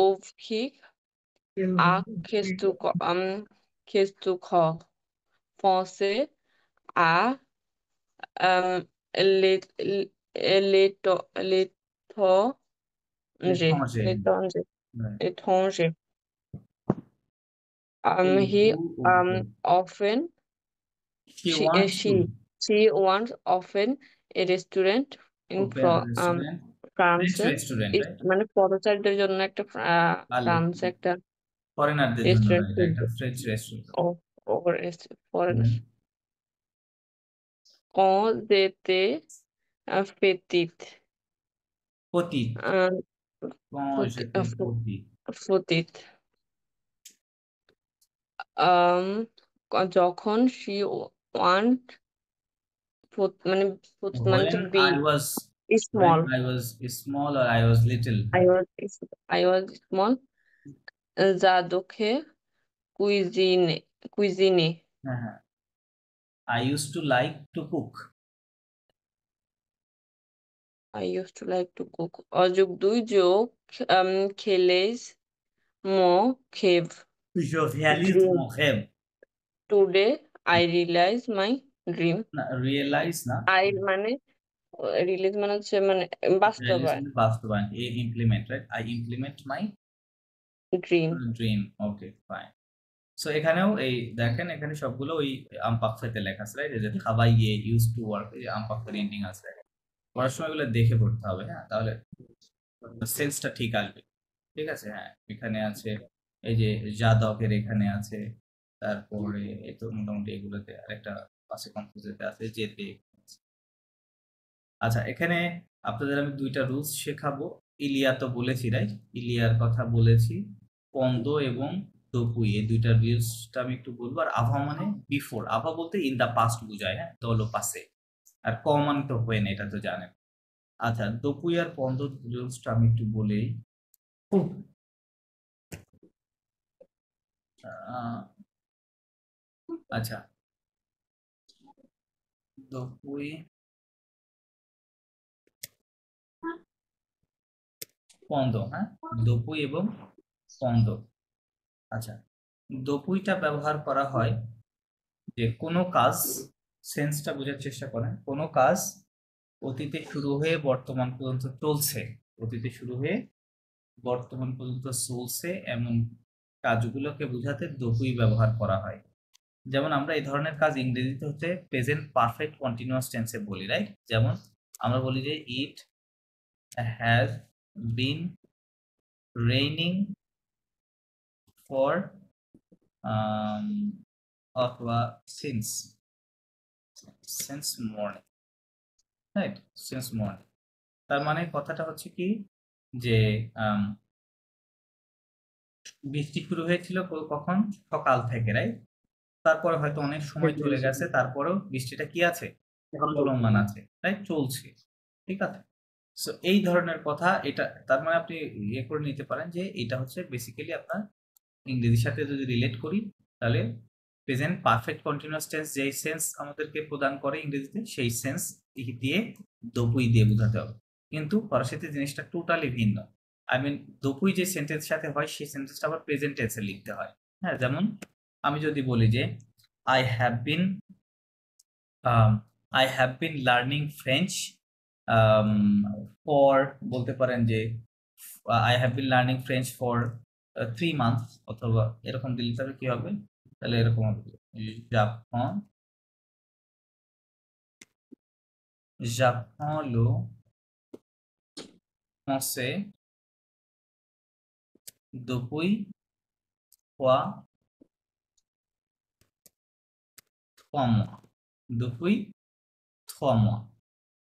Speaker 2: ouvrir à qu'est-ce penser à l'é-
Speaker 1: l'étranger,
Speaker 2: l'étranger.
Speaker 1: right.
Speaker 2: Étranger.
Speaker 1: Il
Speaker 2: He
Speaker 1: vous
Speaker 2: often
Speaker 1: she wants to
Speaker 2: she wants often a restaurant in
Speaker 1: open a restaurant,
Speaker 2: France.
Speaker 1: French restaurant, right,
Speaker 2: মানে পদচারীদের জন্য একটা ফ্রান্সে একটা
Speaker 1: ফরেনারদের জন্য না,
Speaker 2: restaurant
Speaker 1: এটা একটা
Speaker 2: খুলবে।
Speaker 1: ফ্রেঞ্চ রেস্টুরেন্ট,
Speaker 2: ও foreigner. Quand j'étais petite,
Speaker 1: petite,
Speaker 2: euh,
Speaker 1: quand j'étais petit,
Speaker 2: petite, যখন she want মানে মানে
Speaker 1: when
Speaker 2: be
Speaker 1: I was
Speaker 2: small,
Speaker 1: small or I was little,
Speaker 2: I was small, জাদুকে cuisine
Speaker 1: হ্যাঁ, হ্যাঁ, I used to like to cook,
Speaker 2: I used to like to cook. অযোগ 2 যোগ খেলেজ খেভ
Speaker 1: je réalise
Speaker 2: dream.
Speaker 1: mon rêve,
Speaker 2: Today I realize my dream.
Speaker 1: না realize না,
Speaker 2: I মানে release মানে হচ্ছে মানে
Speaker 1: realize
Speaker 2: বাস্তবায়ন,
Speaker 1: মানে বাস্তবায়ন, implement, right, I implement my
Speaker 2: dream.
Speaker 1: dream, okay fine. So এখানেও এই দেখেন, এখানে সবগুলো ওই আমপাকফেতে লেখা আছে, রাইট, এই যে খাবাইয়ে, ইউজ টু ওয়ার্ক, এই যে আমপাকফের এন্ডিং আছে, পড়ার সময় এগুলো দেখে পড়তে হবে, হ্যাঁ, তাহলে সেন্সটা ঠিক আসবে, ঠিক আছে, হ্যাঁ, এখানে আছে এই যে যাদবের, এখানে আছে, তারপরে এই তো মোটামুটি এগুলোতে আরেকটা পাশে কম্পোজিটে আছে যেতে, আচ্ছা, এখানে আপনাদের আমি দুইটা রুলস শেখাবো, ইলিয়া তো বলেছি, রাইট, ইলিয়ার কথা বলেছি, পন্দ এবং দপুই, এই দুইটা রুলসটা আমি একটু বলবো, আর আভা মানে বিফোর, আভা বলতে ইন দা পাস্ট বুঝায়, হ্যাঁ, দল পাশে, আর ক মানে তো হয় না, এটা তো জানেন। আচ্ছা, দপুই আর পন্দ রুলসটা আমি একটু বলেই, আচ্ছা, দপুই পন্দ, হ্যাঁ, দপুই এবং পন্দ, আচ্ছা, দপুইটা ব্যবহার করা হয় যে কোনো কাজ, সেন্সটা বোঝার চেষ্টা করেন, কোনো কাজ অতীতে শুরু হয়ে বর্তমান পর্যন্ত চলছে, অতীতে শুরু হয়ে বর্তমান পর্যন্ত চলছে এমন কাজগুলোকে বোঝাতে দপুই ব্যবহার করা হয়। যেমন আমরা এই ধরনের কাজ ইংরেজিতে হচ্ছে প্রেজেন্ট পারফেক্ট কন্টিনিউয়াস টেন্সে বলি, রাইট? যেমন আমরা বলি যে it has been raining for অথবা since morning, right? Since morning. তার মানে কথাটা হচ্ছে কি যে বৃষ্টি শুরু হয়েছিল কখন? সকাল থেকে, রাইট? তারপরে হয়তো অনেক সময় চলে গেছে, তারপরেও বৃষ্টিটা কি আছে? চলমান আছে, রাইট? চলছে, ঠিক আছে। সো এই ধরনের কথা, এটা তার মানে আপনি ইয়ে করে নিতে পারেন যে এটা হচ্ছে বেসিক্যালি আপনার ইংরেজির সাথে যদি রিলেট করি তাহলে প্রেজেন্ট পারফেক্ট কন্টিনিউয়াস টেন্স যেই সেন্স আমাদেরকে প্রদান করে ইংরেজিতে, সেই সেন্স দিয়ে দপুই দিয়ে বোঝাতে হবে। কিন্তু ফরাসিতে জিনিসটা টোটালি ভিন্ন। আই মিন দপুই যে সেন্টেন্সের সাথে হয় সেই সেন্টেন্সটা আবার প্রেজেন্ট টেন্সে লিখতে হয়। হ্যাঁ, যেমন আমি যদি বলি যে I have been learning French for, বলতে পারেন যে I have been learning French for 3 month, অথবা এরকম দিলে তাহলে কি হবে? তাহলে এরকম হবে j'apprends le français depuis 3 mois, depuis 3 mois।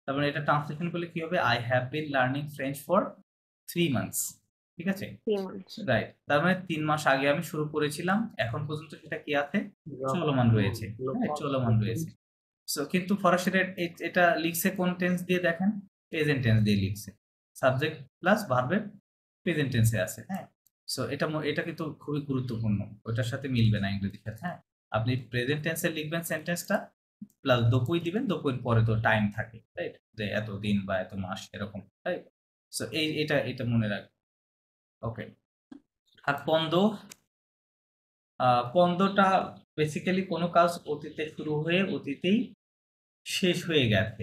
Speaker 1: তারপরে এটা ট্রান্সলেশন করলে কি হবে? I have been learning French for 3 months, ঠিক আছে, রাইট? তার মানে 3 মাস আগে আমি শুরু করেছিলাম, এখন পর্যন্ত সেটা কি আছে? চলমান রয়েছে, চলমান রয়েছে। সো কিন্তু ফরাসিরা এটা লিখছে কোন টেন্স দিয়ে? দেখেন, প্রেজেন্ট টেন্স দিয়ে লিখছে, সাবজেক্ট প্লাস ভার্বের প্রেজেন্ট টেন্সে আছে। হ্যাঁ, সো এটা কিন্তু খুবই গুরুত্বপূর্ণ, ওটার সাথে মিলবে না ইংরেজির সাথে। হ্যাঁ, আপনি প্রেজেন্ট টেন্সে লিখবেন সেন্টেন্সটা, প্লাস দপুই দিবেন, দপুইয়ের পরে তো টাইম থাকে, রাইট? যে এত দিন বা এত মাস এরকম, রাইট? সো এটা মনে রাখবেন। ওকে। আর পন্দটা বেসিক্যালি কোনো কাজ অতীতে শুরু হয়ে অতীতেই শেষ হয়ে গেছে,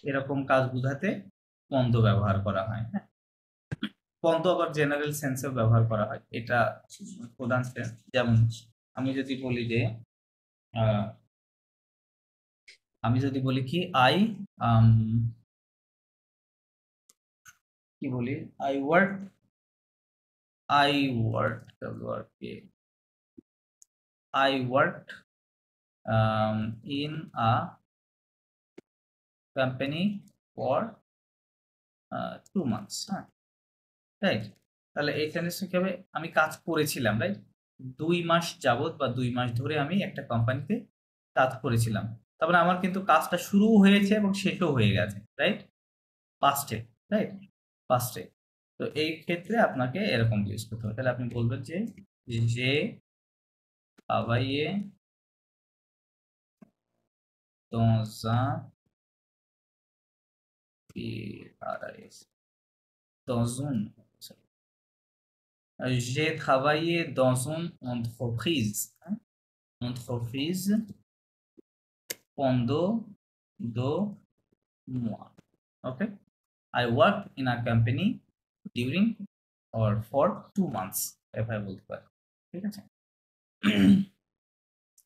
Speaker 1: এরকম কাজ বোঝাতে পন্দ ব্যবহার করা হয়। হ্যাঁ, পন্দ আবার জেনারেল সেন্সেও ব্যবহার করা হয়, এটা প্রধান সেন্স। যেমন আমি যদি বলি যে কি কি বলি, I worked in a company for 2 months, হ্যাঁ, রাইট? তাহলে এই সেন্টেন্সটা কি হবে? আমি কাজ করেছিলাম, রাইট? 2 মাস যাবত বা 2 মাস ধরে আমি একটা কোম্পানিতে কাজ করেছিলাম। তারপরে আমার কিন্তু কাজটা শুরু হয়েছে এবং শেষও হয়ে গেছে, রাইট? পাস্টে, রাইট? পাস্টে। তো এই ক্ষেত্রে আপনাকে এরকম ইউজ করতে হবে। তাহলে আপনি বলবেন যে travaillé dans un dans une j'ai travaillé dans une entreprise, hein, pendant 2 mois. Okay, I worked in a company during or for 2 months, এভাবে বলতে পারি, ঠিক আছে?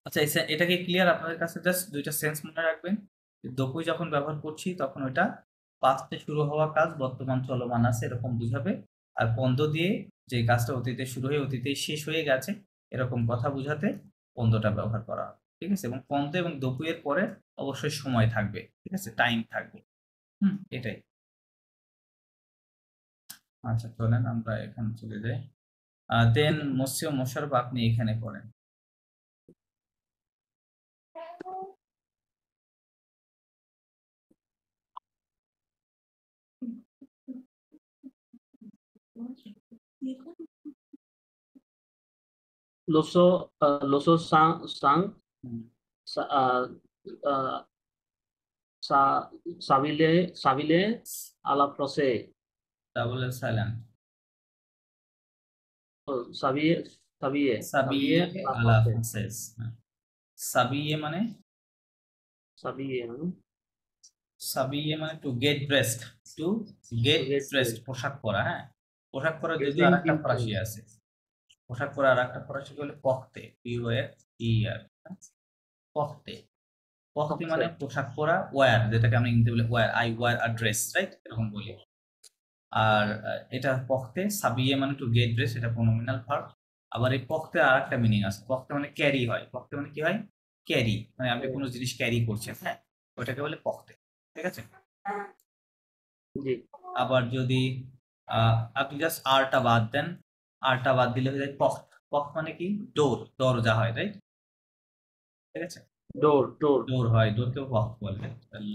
Speaker 1: আচ্ছা, এটা কি ক্লিয়ার আপনাদের কাছে? জাস্ট দুইটা সেন্স মনে রাখবেন। দপুই যখন ব্যবহার করছি তখন ওটা পাস্টে শুরু হওয়া কাজ বর্তমান চলমান আছে এরকম বুঝাবে, আর পন্দ দিয়ে যে কাজটা অতীতে শুরু হয়ে অতীতেই শেষ হয়ে গেছে এরকম কথা বুঝাতে পন্দটা ব্যবহার করা হয়, ঠিক আছে? এবং পন্দ এবং দপুইয়ের পরে অবশ্যই সময় থাকবে, ঠিক আছে, টাইম থাকবে। এটাই। আচ্ছা, চলেন আমরা এখানে চলে যাই। দেন মসিও মোশাররফ, আপনি এখানে পড়েন।
Speaker 3: Loso sang sabile a la francés.
Speaker 1: Double silent,
Speaker 3: Sabie
Speaker 1: সাবিয়ে
Speaker 3: a la
Speaker 1: আলা
Speaker 3: francés.
Speaker 1: ফ্রান্সেস। সাবিয়ে মানে টু গেট ড্রেসড, পোশাক পরা। হ্যাঁ, পোশাক পরা যদি আরেকটা ফরাসি আছে, পোশাক পরা আর একটা ফরাসি বলে পখতে, POFTER, পখতে। পখতে মানে পোশাক পরা, ওয়্যার যেটাকে আমরা ইংরেজিতে বলি wear, I wear a dress, right, এরকম বলি। আর এটা পখতে, সাবিয়ে মানে টু গেট ড্রেস, এটা প্রোনোমিনাল ভার্ব। আবার এই পখতে আর একটা মিনিং আছে, পখতে মানে ক্যারি হয়। পখতে মানে কি হয়? ক্যারি, মানে আপনি কোনো জিনিস ক্যারি করছেন, হ্যাঁ, ওটাকে বলে পখতে। ঠিক আছে।
Speaker 3: জি
Speaker 1: আবার যদি আপনি জাস্ট আরটা বাদ দেন, আরটা বাদ দিলে হয়ে যায় পখ। পখ মানে কি? ডোর, দরজা হয়, রাইট। ঠিক আছে,
Speaker 3: ডোর ডোর
Speaker 1: ডোর হয়, ডোরকেও পখ বলে।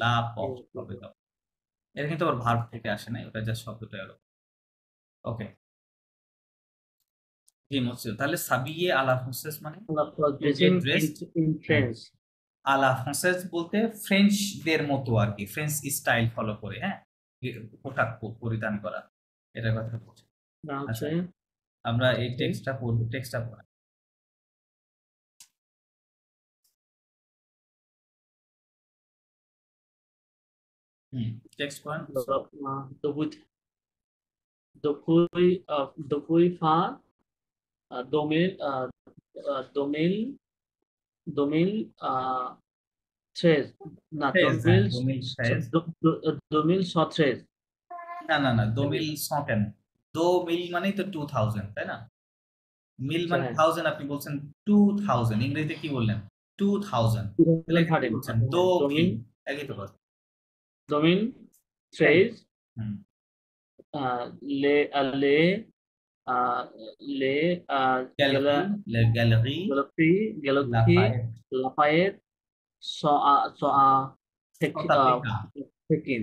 Speaker 1: লা পখ হবে তো। এটা কিন্তু আবার ভার্ব থেকে আসে না, এটা জাস্ট শব্দটা এরকম। ওকে, জি মসজিদ। তাহলে সাবিয়ে আলা ফ্রান্সেস মানে
Speaker 3: ড্রেসিং
Speaker 1: ড্রেসড।
Speaker 3: In French.
Speaker 1: আলা ফ্রান্সেস বলতে ফ্রেঞ্চদের মতো আর কি, ফ্রেঞ্চ স্টাইল ফলো করে, হ্যাঁ, পোশাক পরিধান করা, এটার কথা বলছি। আচ্ছা,
Speaker 3: হচ্ছে
Speaker 1: আমরা এই টেক্সটটা পড়বো, টেক্সটটা পড়া। টেক্সট পড়েন।
Speaker 3: Depuis fin 2000 2000 2013 না
Speaker 1: 2013।
Speaker 3: 2013
Speaker 1: না না না, 2000 কেন? 2000 মানেই তো 2000, তাই না? মিল মানে
Speaker 3: হ্যাঁ
Speaker 1: 1000, আপনি বলছেন 2000, ইংরেজিতে কি বললেন? 2000, তাহলে এখানে কি
Speaker 3: 2013
Speaker 1: বলছেন? দো মিল, একই তো কথা।
Speaker 3: 2013
Speaker 1: হুম,
Speaker 3: ले ले ले
Speaker 1: gallery, gallery
Speaker 3: Galaxy
Speaker 1: Lafayette,
Speaker 3: Lafayette soa
Speaker 1: কথা পেকা,
Speaker 3: Pekin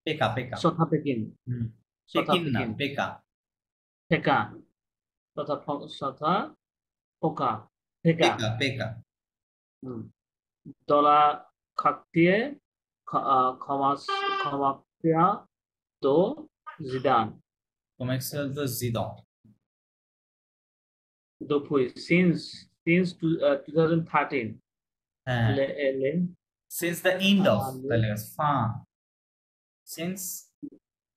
Speaker 1: পেকা পেকা,
Speaker 3: Sota Pekin
Speaker 1: হুম,
Speaker 3: Sota
Speaker 1: পেকিন না
Speaker 3: Pekin
Speaker 1: পেকা,
Speaker 3: Peka Sota Poka Peka
Speaker 1: পেকা পেকা।
Speaker 3: Dola Kaktie Kamakia Do Zidane
Speaker 1: কমেক্সেল তো জিদন।
Speaker 3: Depuis since 2013
Speaker 1: হ্যাঁ,
Speaker 3: le le
Speaker 1: since the end of,
Speaker 3: le
Speaker 1: তাহলে ফা, since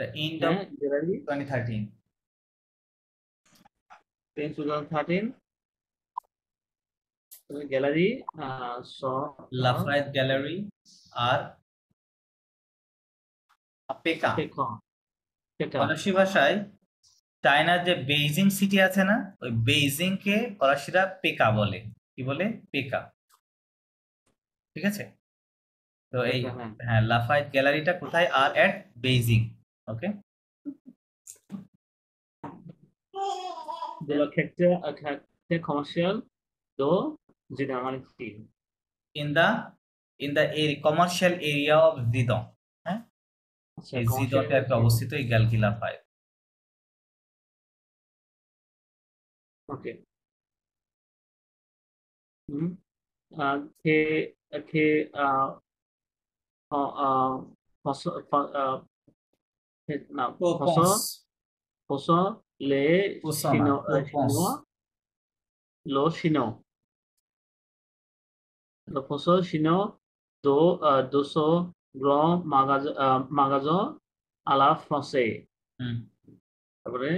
Speaker 1: the end of
Speaker 3: January
Speaker 1: 2013।
Speaker 3: 2013 gallery
Speaker 1: Lafayette gallery আর পেকা।
Speaker 3: পেকা
Speaker 1: ফরাসি ভাষায় চায়নার যে বেইজিং সিটি আছে না, ওই বেইজিং কে ফরাসিরা পেকা বলে। কি বলে? পেকা। ঠিক আছে, তো এই,
Speaker 3: হ্যাঁ
Speaker 1: হ্যাঁ, লাফায়েত গ্যালারিটা কোথায়? আর at Beijing. Okay,
Speaker 3: de la carte commercial do Zidane মানে কি
Speaker 1: in the commercial area of জিদং, হ্যাঁ,
Speaker 3: আচ্ছা
Speaker 1: এই
Speaker 3: commercial
Speaker 1: জিদতে আর কি অবস্থিত এই গ্যালকি লাফায়েত।
Speaker 3: ওকে que que posso não
Speaker 1: প্রোপন্স,
Speaker 3: posso le
Speaker 1: পোসনা, প্রোপন্স,
Speaker 3: chinois lo chinois lo posso chinois do 200 grand magasin à la français
Speaker 1: হুম,
Speaker 3: তারপরে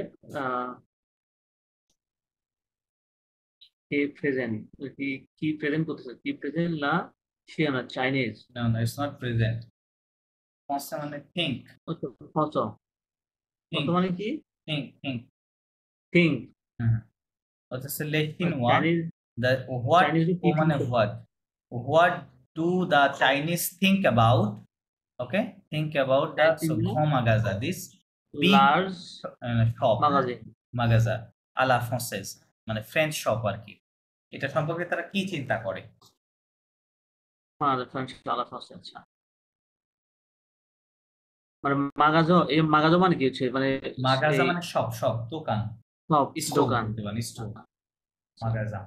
Speaker 3: কি প্রেজেন্ট কি প্রেজেন্ট করতেছে কি প্রেজেন্ট লা শিয়ানা চাইনিজ
Speaker 1: না না, ইটস নট প্রেজেন্ট। পন্সা মানে থিঙ্ক,
Speaker 3: ফস
Speaker 1: থিঙ্ক,
Speaker 3: বর্তমানে কি
Speaker 1: থিঙ্ক, থিঙ্ক।
Speaker 3: থিঙ্ক
Speaker 1: হুম, হচ্ছে লেখিনওয়া,
Speaker 3: চাইনিজ
Speaker 1: the what,
Speaker 3: চাইনিজ
Speaker 1: ও
Speaker 3: কি
Speaker 1: মানে what do the Chinese think about, okay, think about the so Magaza, this big
Speaker 3: large
Speaker 1: shop,
Speaker 3: magazine
Speaker 1: Magaza à la française, মানে French shop আর কি। এটা সম্পর্কে তারা কি চিন্তা করে?
Speaker 3: ফ্রেঞ্চ আলা ফ্রান্সে আচ্ছা মানে মাগাজো এই মাগাজো মানে কি হচ্ছে মানে
Speaker 1: মাগাজা
Speaker 3: এই
Speaker 1: মানে শপ, শপ দোকান,
Speaker 3: সব
Speaker 1: স্টোর
Speaker 3: দোকান
Speaker 1: বলতে পারেন, স্টোর, মাগাজা।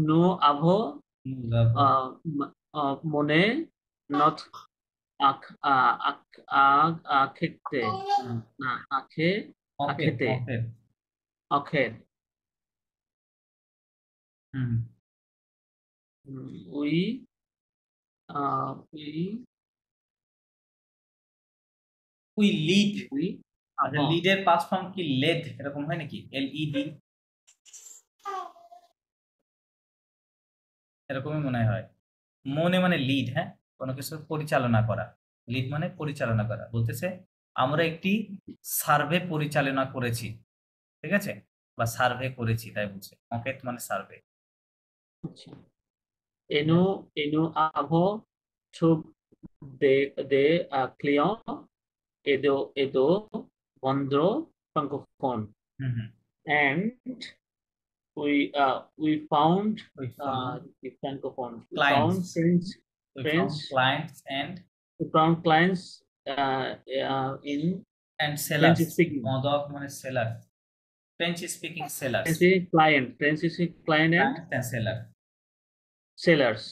Speaker 3: নো আভো মনে নট আখ আখ আখেতে না আখে
Speaker 1: ওকে
Speaker 3: আখেতে
Speaker 1: ওকে,
Speaker 3: আখে
Speaker 1: হুম,
Speaker 3: উই উই
Speaker 1: উই লিড।
Speaker 3: উই
Speaker 1: আচ্ছা,
Speaker 3: আভো
Speaker 1: লিডের পাস্ট ফর্ম কি? লেড, এরকম হয় নাকি? LED, এরকমই মনে হয়। মনে মানে লিড, হ্যাঁ, কোনো কিছু পরিচালনা করা। লিড মানে পরিচালনা করা, বলতেছে আমরা একটি সার্ভে পরিচালনা করেছি, ঠিক আছে, বা সার্ভে করেছি, তাই বলছে enquête মানে সার্ভে।
Speaker 3: আচ্ছা, এনো এনো আভো ছুপ দে দে ক্লিয়ন এদো এদো বন্দ্র ফ্রাঙ্কোফোন
Speaker 1: হুম হুম।
Speaker 3: and we found
Speaker 1: We found
Speaker 3: the francophone. We found
Speaker 1: clients.
Speaker 3: French
Speaker 1: We
Speaker 3: French.
Speaker 1: found clients
Speaker 3: We found clients in
Speaker 1: and
Speaker 3: French
Speaker 1: sellers.
Speaker 3: speaking.
Speaker 1: মদক মানে seller, French speaking sellers.
Speaker 3: French client and
Speaker 1: client and seller.
Speaker 3: sellers.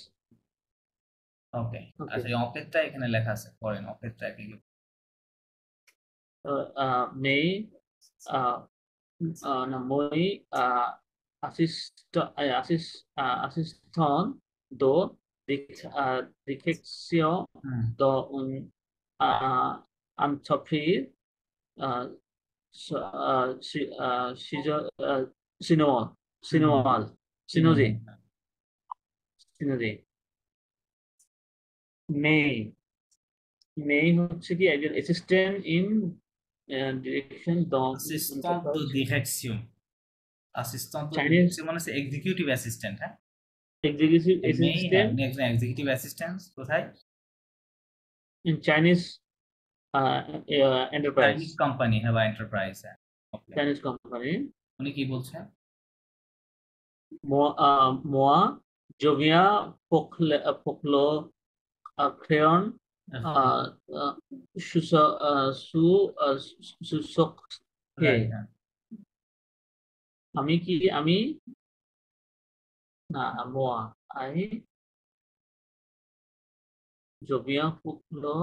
Speaker 1: Okay,
Speaker 3: Okay.
Speaker 1: আচ্ছা এই অকেটটা এখানে লেখা আছে, পড়েন অকেটটা কি।
Speaker 3: May no, moi assistant do direction
Speaker 1: hmm
Speaker 3: do un entreprise Sinowal
Speaker 1: hmm hmm.
Speaker 3: Sinowal
Speaker 1: চিনোজি।
Speaker 3: Sinoji Sinoji May May হচ্ছে কি একজন assistant in direction the
Speaker 1: assistant দো ডিরেকশন। অ্যাসিস্ট্যান্ট দো
Speaker 3: চাইনিজ
Speaker 1: ডিরেকশন মানে এক্সিকিউটিভ অ্যাসিস্ট্যান্ট, হ্যাঁ।
Speaker 3: এক্সিকিউটিভ
Speaker 1: মেই, হ্যাঁ,
Speaker 3: অ্যাসিস্ট্যান্ট
Speaker 1: একজন executive assistant কোথায়?
Speaker 3: in Chinese enterprise,
Speaker 1: Chinese company, হ্যাঁ, বা এন্টারপ্রাইজ, হ্যাঁ। ওকে,
Speaker 3: Chinese company.
Speaker 1: উনি কি বলছেন?
Speaker 3: Moi, Jovia Poklo Crayon, Susok.
Speaker 1: Right, হ্যাঁ।
Speaker 3: আমি না Moi, I Jovia Poklo.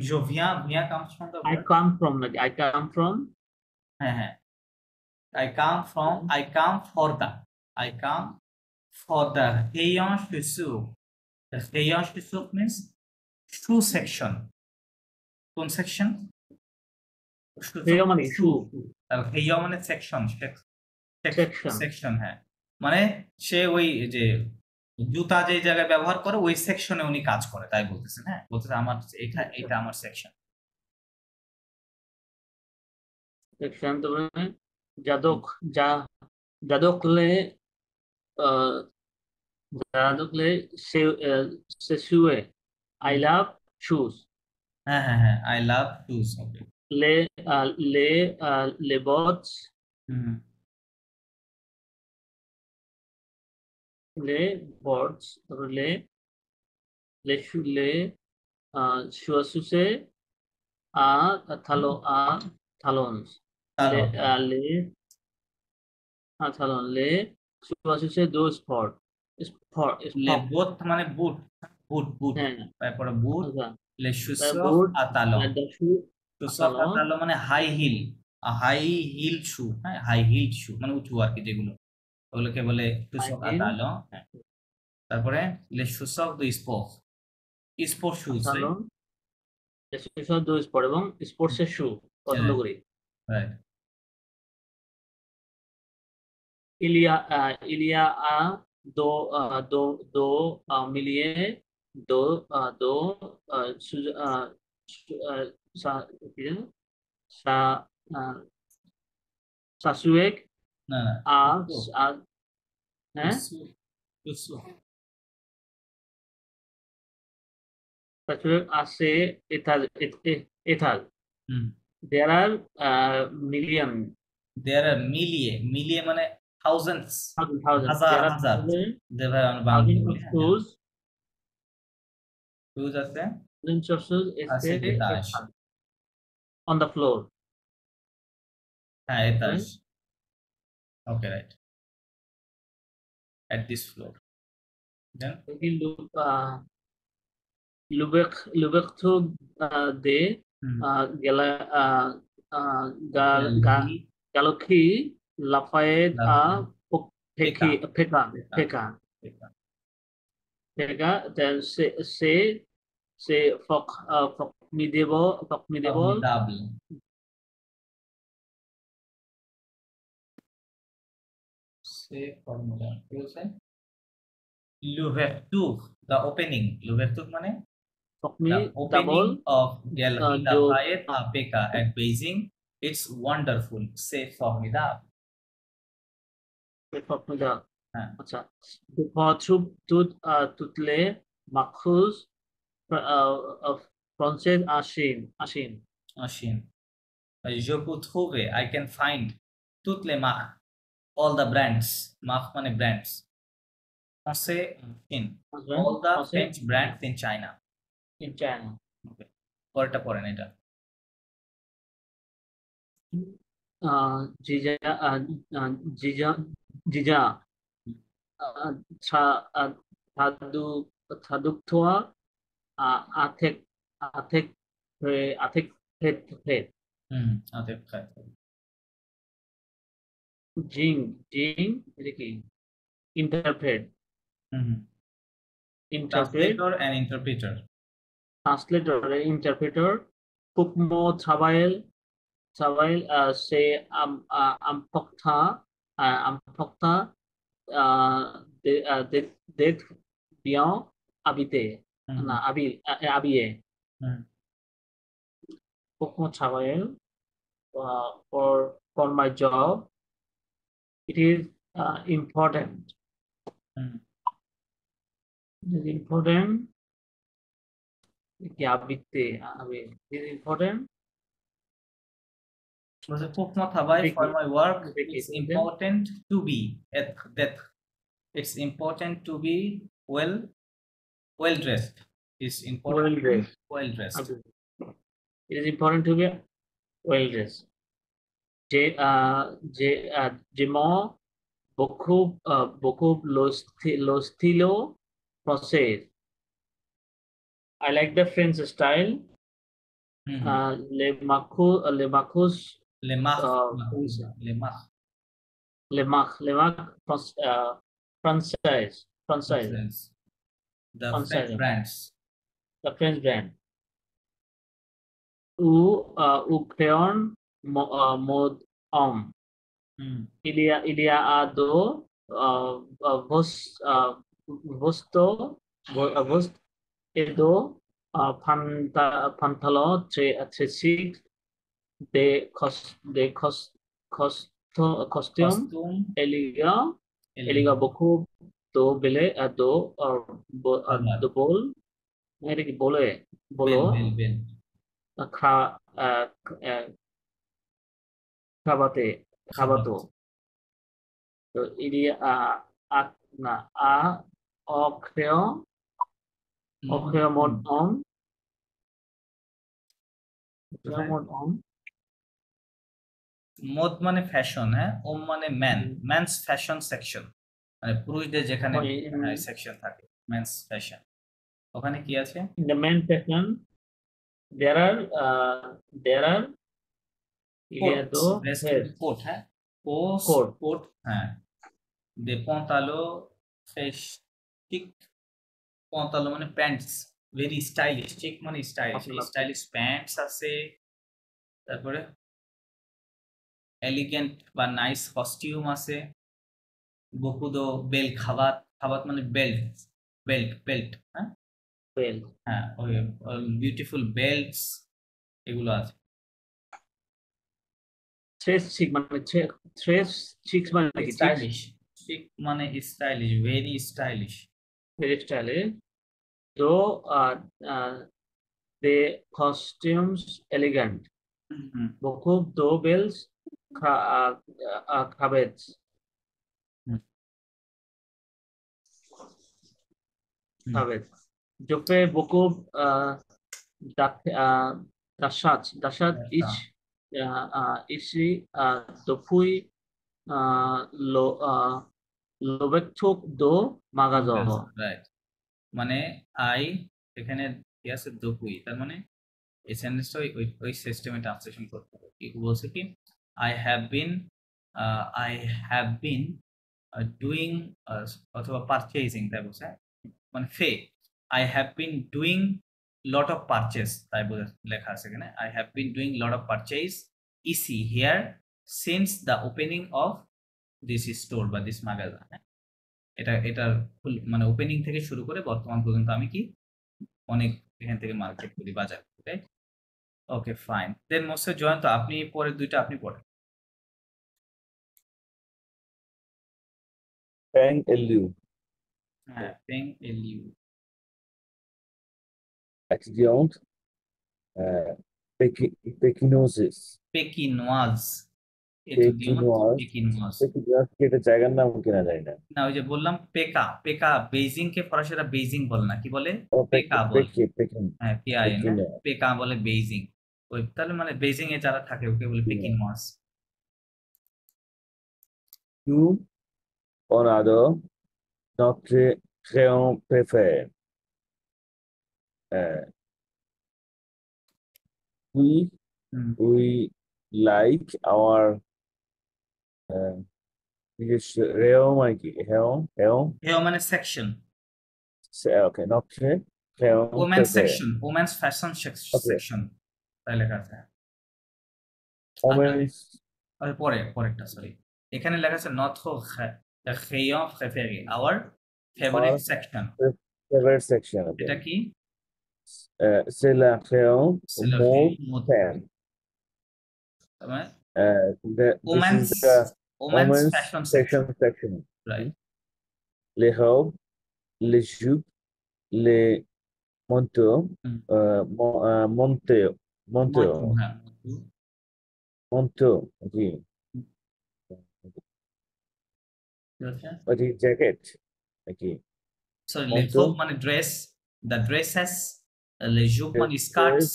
Speaker 1: জোভিয়া, ভিয়া comes from the
Speaker 3: I
Speaker 1: word,
Speaker 3: come from.
Speaker 1: হ্যাঁ হ্যাঁ, I come for the, I come for the rayon chaussure. The rayon chaussure means shoe section. কোন section?
Speaker 3: Rayon মানে shoe.
Speaker 1: rayon মানে section,
Speaker 3: Section.
Speaker 1: Section, হ্যাঁ, মানে সে ওই যে জুতা যে জায়গায় ব্যবহার করে ওই সেকশনে উনি কাজ করে, তাই বলতেছেন, হ্যাঁ, বলতেছে আমার এটা আমার সেকশন।
Speaker 3: Section তারপরে যাদক যাদকলে Sesue. I love shoes.
Speaker 1: হ্যাঁ হ্যাঁ হ্যাঁ, I love shoes. Okay,
Speaker 3: Les bottes.
Speaker 1: Hmm
Speaker 3: Les bottes. তারপরে chaussures talons. Les chaussures de sport.
Speaker 1: Both মানে বুট, বুট বুট,
Speaker 3: হ্যাঁ,
Speaker 1: তারপরে বুট,
Speaker 3: আচ্ছা।
Speaker 1: লে শুসক
Speaker 3: boot,
Speaker 1: আতালো।
Speaker 3: the shoe,
Speaker 1: শুসক
Speaker 3: talon.
Speaker 1: আতালো মানে হাই হিল, হাই হিল শু, হ্যাঁ, হাই হিল শু মানে উঁচু আর কি, যেগুলো ওগুলোকে বলে শুসক
Speaker 3: High heel,
Speaker 1: আতালো, হ্যাঁ। তারপরে লে শুসক দু sport, sport shoes,
Speaker 3: talon. Les chaussures de sport এবং স্পোর্টসের শু পছন্দ করি।
Speaker 1: Right.
Speaker 3: Il y a deux milliers de ça ça s'assurer
Speaker 1: না না,
Speaker 3: à hein
Speaker 1: শুসক,
Speaker 3: s'assurer à ces étal.
Speaker 1: Hmm.
Speaker 3: There are million
Speaker 1: দেয়ার আর মিলিয়ে, মিলিয়ে মানে থাউজেন্ডস,
Speaker 3: thousand.
Speaker 1: হাজার
Speaker 3: There are
Speaker 1: হাজার, যেভাবে আমরা বাংলা
Speaker 3: thousands of
Speaker 1: বলি, হ্যাঁ,
Speaker 3: shoes.
Speaker 1: শুজ আছে,
Speaker 3: Thousands of shoes
Speaker 1: আছে এতাশ,
Speaker 3: on the floor.
Speaker 1: হ্যাঁ এতাশ,
Speaker 3: Right?
Speaker 1: Okay, right, at this floor, then
Speaker 3: Maybe Luberto de
Speaker 1: hmm,
Speaker 3: Gala
Speaker 1: Gallery,
Speaker 3: Galocchi Lafayette
Speaker 1: Peka,
Speaker 3: Peka
Speaker 1: Peka,
Speaker 3: then say formidable
Speaker 1: formidable, say formula কি হচ্ছে লুভেতুক the opening লুভেতুক মানে
Speaker 3: Tokmi
Speaker 1: the opening
Speaker 3: double
Speaker 1: of Delhi the
Speaker 3: job
Speaker 1: Hayat Apeka at Beijing it's wonderful say formidable
Speaker 3: formula.
Speaker 1: হ্যাঁ
Speaker 3: আচ্ছা তুতলে মাখুজ Frances Asin
Speaker 1: machine je peux trouver I can find toutes les marques all the brands mark মানে brands français in all the French brands in China
Speaker 3: in China.
Speaker 1: okay পরেরটা পড়েন এটা
Speaker 3: জিজা জিজা জিজা থাদু থাদুকথোয়া আথেক আথেক আথেক ফেট ফেট
Speaker 1: আতিফ খায়
Speaker 3: জিং জিং এটা কি interpret interpret
Speaker 1: translator and interpreter
Speaker 3: translator interpreter কুকমো ছাবাইল ছাবাইল সে আমপক্থা আমপক্থা det bien habité না habillé কুকমো ছাবাইল for my job it is important it is important কি habité it is important
Speaker 1: for my work it's important to be it's important to be well dressed it's important well dressed
Speaker 3: it is important to be well dressed Jemo beaucoup lo stilo francés I like the French style les marcos français
Speaker 1: the French brands
Speaker 3: the French brand ou créon mode homme il y a deux vosto et deux pantalon très chic des costumes élégant beaucoup de belle de bol এটা কি বলে বলো খাবাতো তো ইডিয়া না অক্ষয় mode on
Speaker 1: মোদ মানে fashion হ্যাঁ ওম মানে man's fashion section মানে পুরুষদের যেখানে সেকশন থাকে মেন্স ফ্যাশন ওখানে কি আছে
Speaker 3: in the men section there are
Speaker 1: coat হ্যাঁ কোট হ্যাঁ de pantalon chic pantalon মানে প্যান্টস ভেরি স্টাইলিশ চিক মানে স্টাইলিশ প্যান্টস আছে তারপরে এলিগেন্ট বা নাইস কস্টিউম আছে বকুদো বেল খাবাত মানে বেল্ট হ্যাঁ হ্যাঁ ওই বিউটিফুল বেল্টস এগুলো আছে
Speaker 3: থ্রেস চিক মানে
Speaker 1: স্টাইলিশ চিক মানে stylish very stylish
Speaker 3: though the costumes elegant beaucoup de belles cravats je fais beaucoup d'achat ici depuis l'ouverture de magasin
Speaker 1: right মানে আই এখানে কি আছে দুপুই তার মানে এই সেন্টেন্সটা ওই সিস্টেমে ট্রান্সলেশন করতে হবে কি বলছে কি আই হ্যাভ বিন ডুইং অথবা পারচেজিং তাই বলছে মানে I have been doing lot of purchase তাই বলে লেখা আছে এখানে I have been doing lot of purchase EC here since the opening of this store বা দিস মাগাজিন। এটার মানে ওপেনিং থেকে শুরু করে বর্তমান পর্যন্ত আমি কি অনেক এখান থেকে মার্কেট করি, বাজার করি। ওকে ফাইন, দেন মোস্ট জয়ন্ত আপনি পরে দুইটা আপনি পড়েন।
Speaker 4: Peng Elu,
Speaker 1: হ্যাঁ, পেং এলিউ,
Speaker 4: Accident, Pekinosis,
Speaker 1: পেকিনোয়াজ, এটুডিয়ন পেকিনোয়াজ।
Speaker 4: Pekinosis কি এটা জায়গার নাম কিনা জানি না।
Speaker 1: না, ওই যে বললাম পেকা, পেকা বেইজিং কে ফরাসিরা বেইজিং বলে না, কি বলে?
Speaker 4: ও
Speaker 1: পেকা বলে।
Speaker 4: Pekin,
Speaker 1: হ্যাঁ, পিআইএন,
Speaker 4: Pekin,
Speaker 1: পেকা বলে বেইজিং। ওই তাহলে মানে বেইজিং এ যারা থাকে ওকে বলে পেকিনোয়াজ।
Speaker 4: Nous, on adore notre crayon préféré. We like our rayon মানে কি?
Speaker 1: হেও মানে section,
Speaker 4: Okay, notre crayon
Speaker 1: women's
Speaker 4: préféré.
Speaker 1: Section, women's fashion section, তাই লেখা আছে।
Speaker 4: Women's
Speaker 1: পরেরটা সরি, এখানে লেখা আছে notre rayon préféré, our favorite section।
Speaker 4: favorite section. Okay.
Speaker 1: এটা কি?
Speaker 4: C'est la crayon
Speaker 1: C'est le
Speaker 4: mauve
Speaker 1: rayon
Speaker 4: tan. This
Speaker 1: Women's
Speaker 4: is the
Speaker 1: women's
Speaker 4: women's
Speaker 1: fashion
Speaker 4: fashion section.
Speaker 1: right?
Speaker 4: Les robes, les jupes, les manteaux,
Speaker 1: হ্যাঁ,
Speaker 4: manteau, okay. But the jacket, okay.
Speaker 1: sorry,
Speaker 4: Manteau.
Speaker 1: les robes মানে dress, the dresses, les jupes মানে skirts,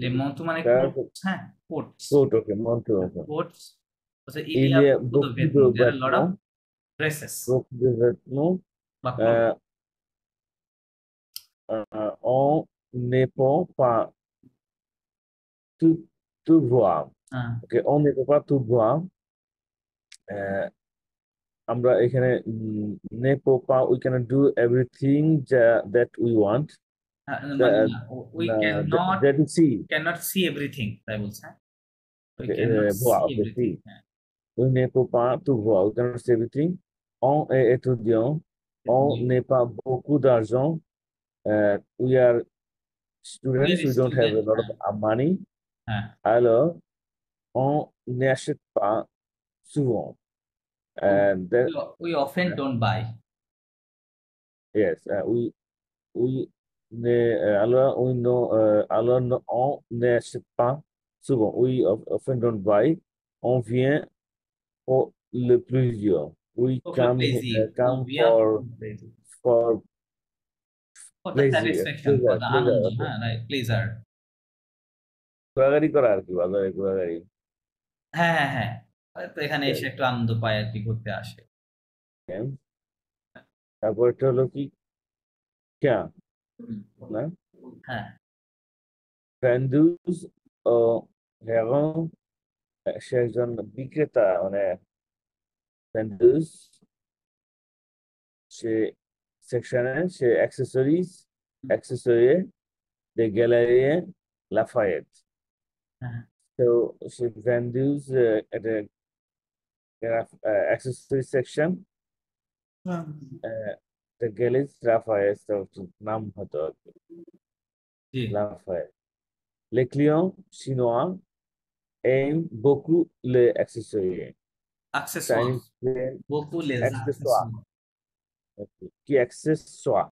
Speaker 1: les manteaux মানে coats, হ্যাঁ, coats,
Speaker 4: Coat, okay, manteau, okay.
Speaker 1: coats. So
Speaker 4: Il y a
Speaker 1: beaucoup de
Speaker 4: beaucoup de
Speaker 1: vêtements, there are a lot of
Speaker 4: vêtements,
Speaker 1: dresses
Speaker 4: beaucoup de vêtements.
Speaker 1: বা clothes.
Speaker 4: On ne peut pas tout voir.
Speaker 1: হ্যাঁ,
Speaker 4: Okay, on ne peut pas tout voir. আমরা এখানে ne peut pas, we cannot do everything that we want.
Speaker 1: মানে না, we
Speaker 4: That we see.
Speaker 1: cannot see everything, তাই বলছে। we
Speaker 4: Okay,
Speaker 1: cannot
Speaker 4: voir,
Speaker 1: see
Speaker 4: okay,
Speaker 1: everything.
Speaker 4: see.
Speaker 1: হ্যাঁ,
Speaker 4: We ne peut pas tout voir, we cannot see everything. On est étudiant, on n'a pas beaucoup d'argent. We are students, we don't have a lot of money.
Speaker 1: হ্যাঁ,
Speaker 4: Alors, on n'achète pas souvent. And that,
Speaker 1: we often don't buy.
Speaker 4: yes, alors, on n'achète pas souvent. We often don't buy. On vient pour le plaisir. We come for
Speaker 1: for the
Speaker 4: pleasure,
Speaker 1: satisfaction, for the আনন্দ, হ্যাঁ, right, pleasure.
Speaker 4: ঘোরাঘুরি করা আর কি, বাজারে ঘোরাঘুরি।
Speaker 1: হ্যাঁ হ্যাঁ হ্যাঁ, তো এখানে এসে একটু আনন্দ পায় আর কি, ঘুরতে আসে।
Speaker 4: তারপরটা হলো কি ক্যা না,
Speaker 1: হ্যাঁ,
Speaker 4: ভ্যান্ডুস ও হেরন, সে একজন বিক্রেতা, মানে ভ্যান্ডুস সে সেকশনে, সে accessory de Galerie Lafayette. So she vendors at the accessory section. The Galerie Lafayette, so নাম হতো Lafayette. Les clients chinois aiment beaucoup les accessoires.
Speaker 1: Accessoires. Beaucoup les accessoires.
Speaker 4: Qui accessoires.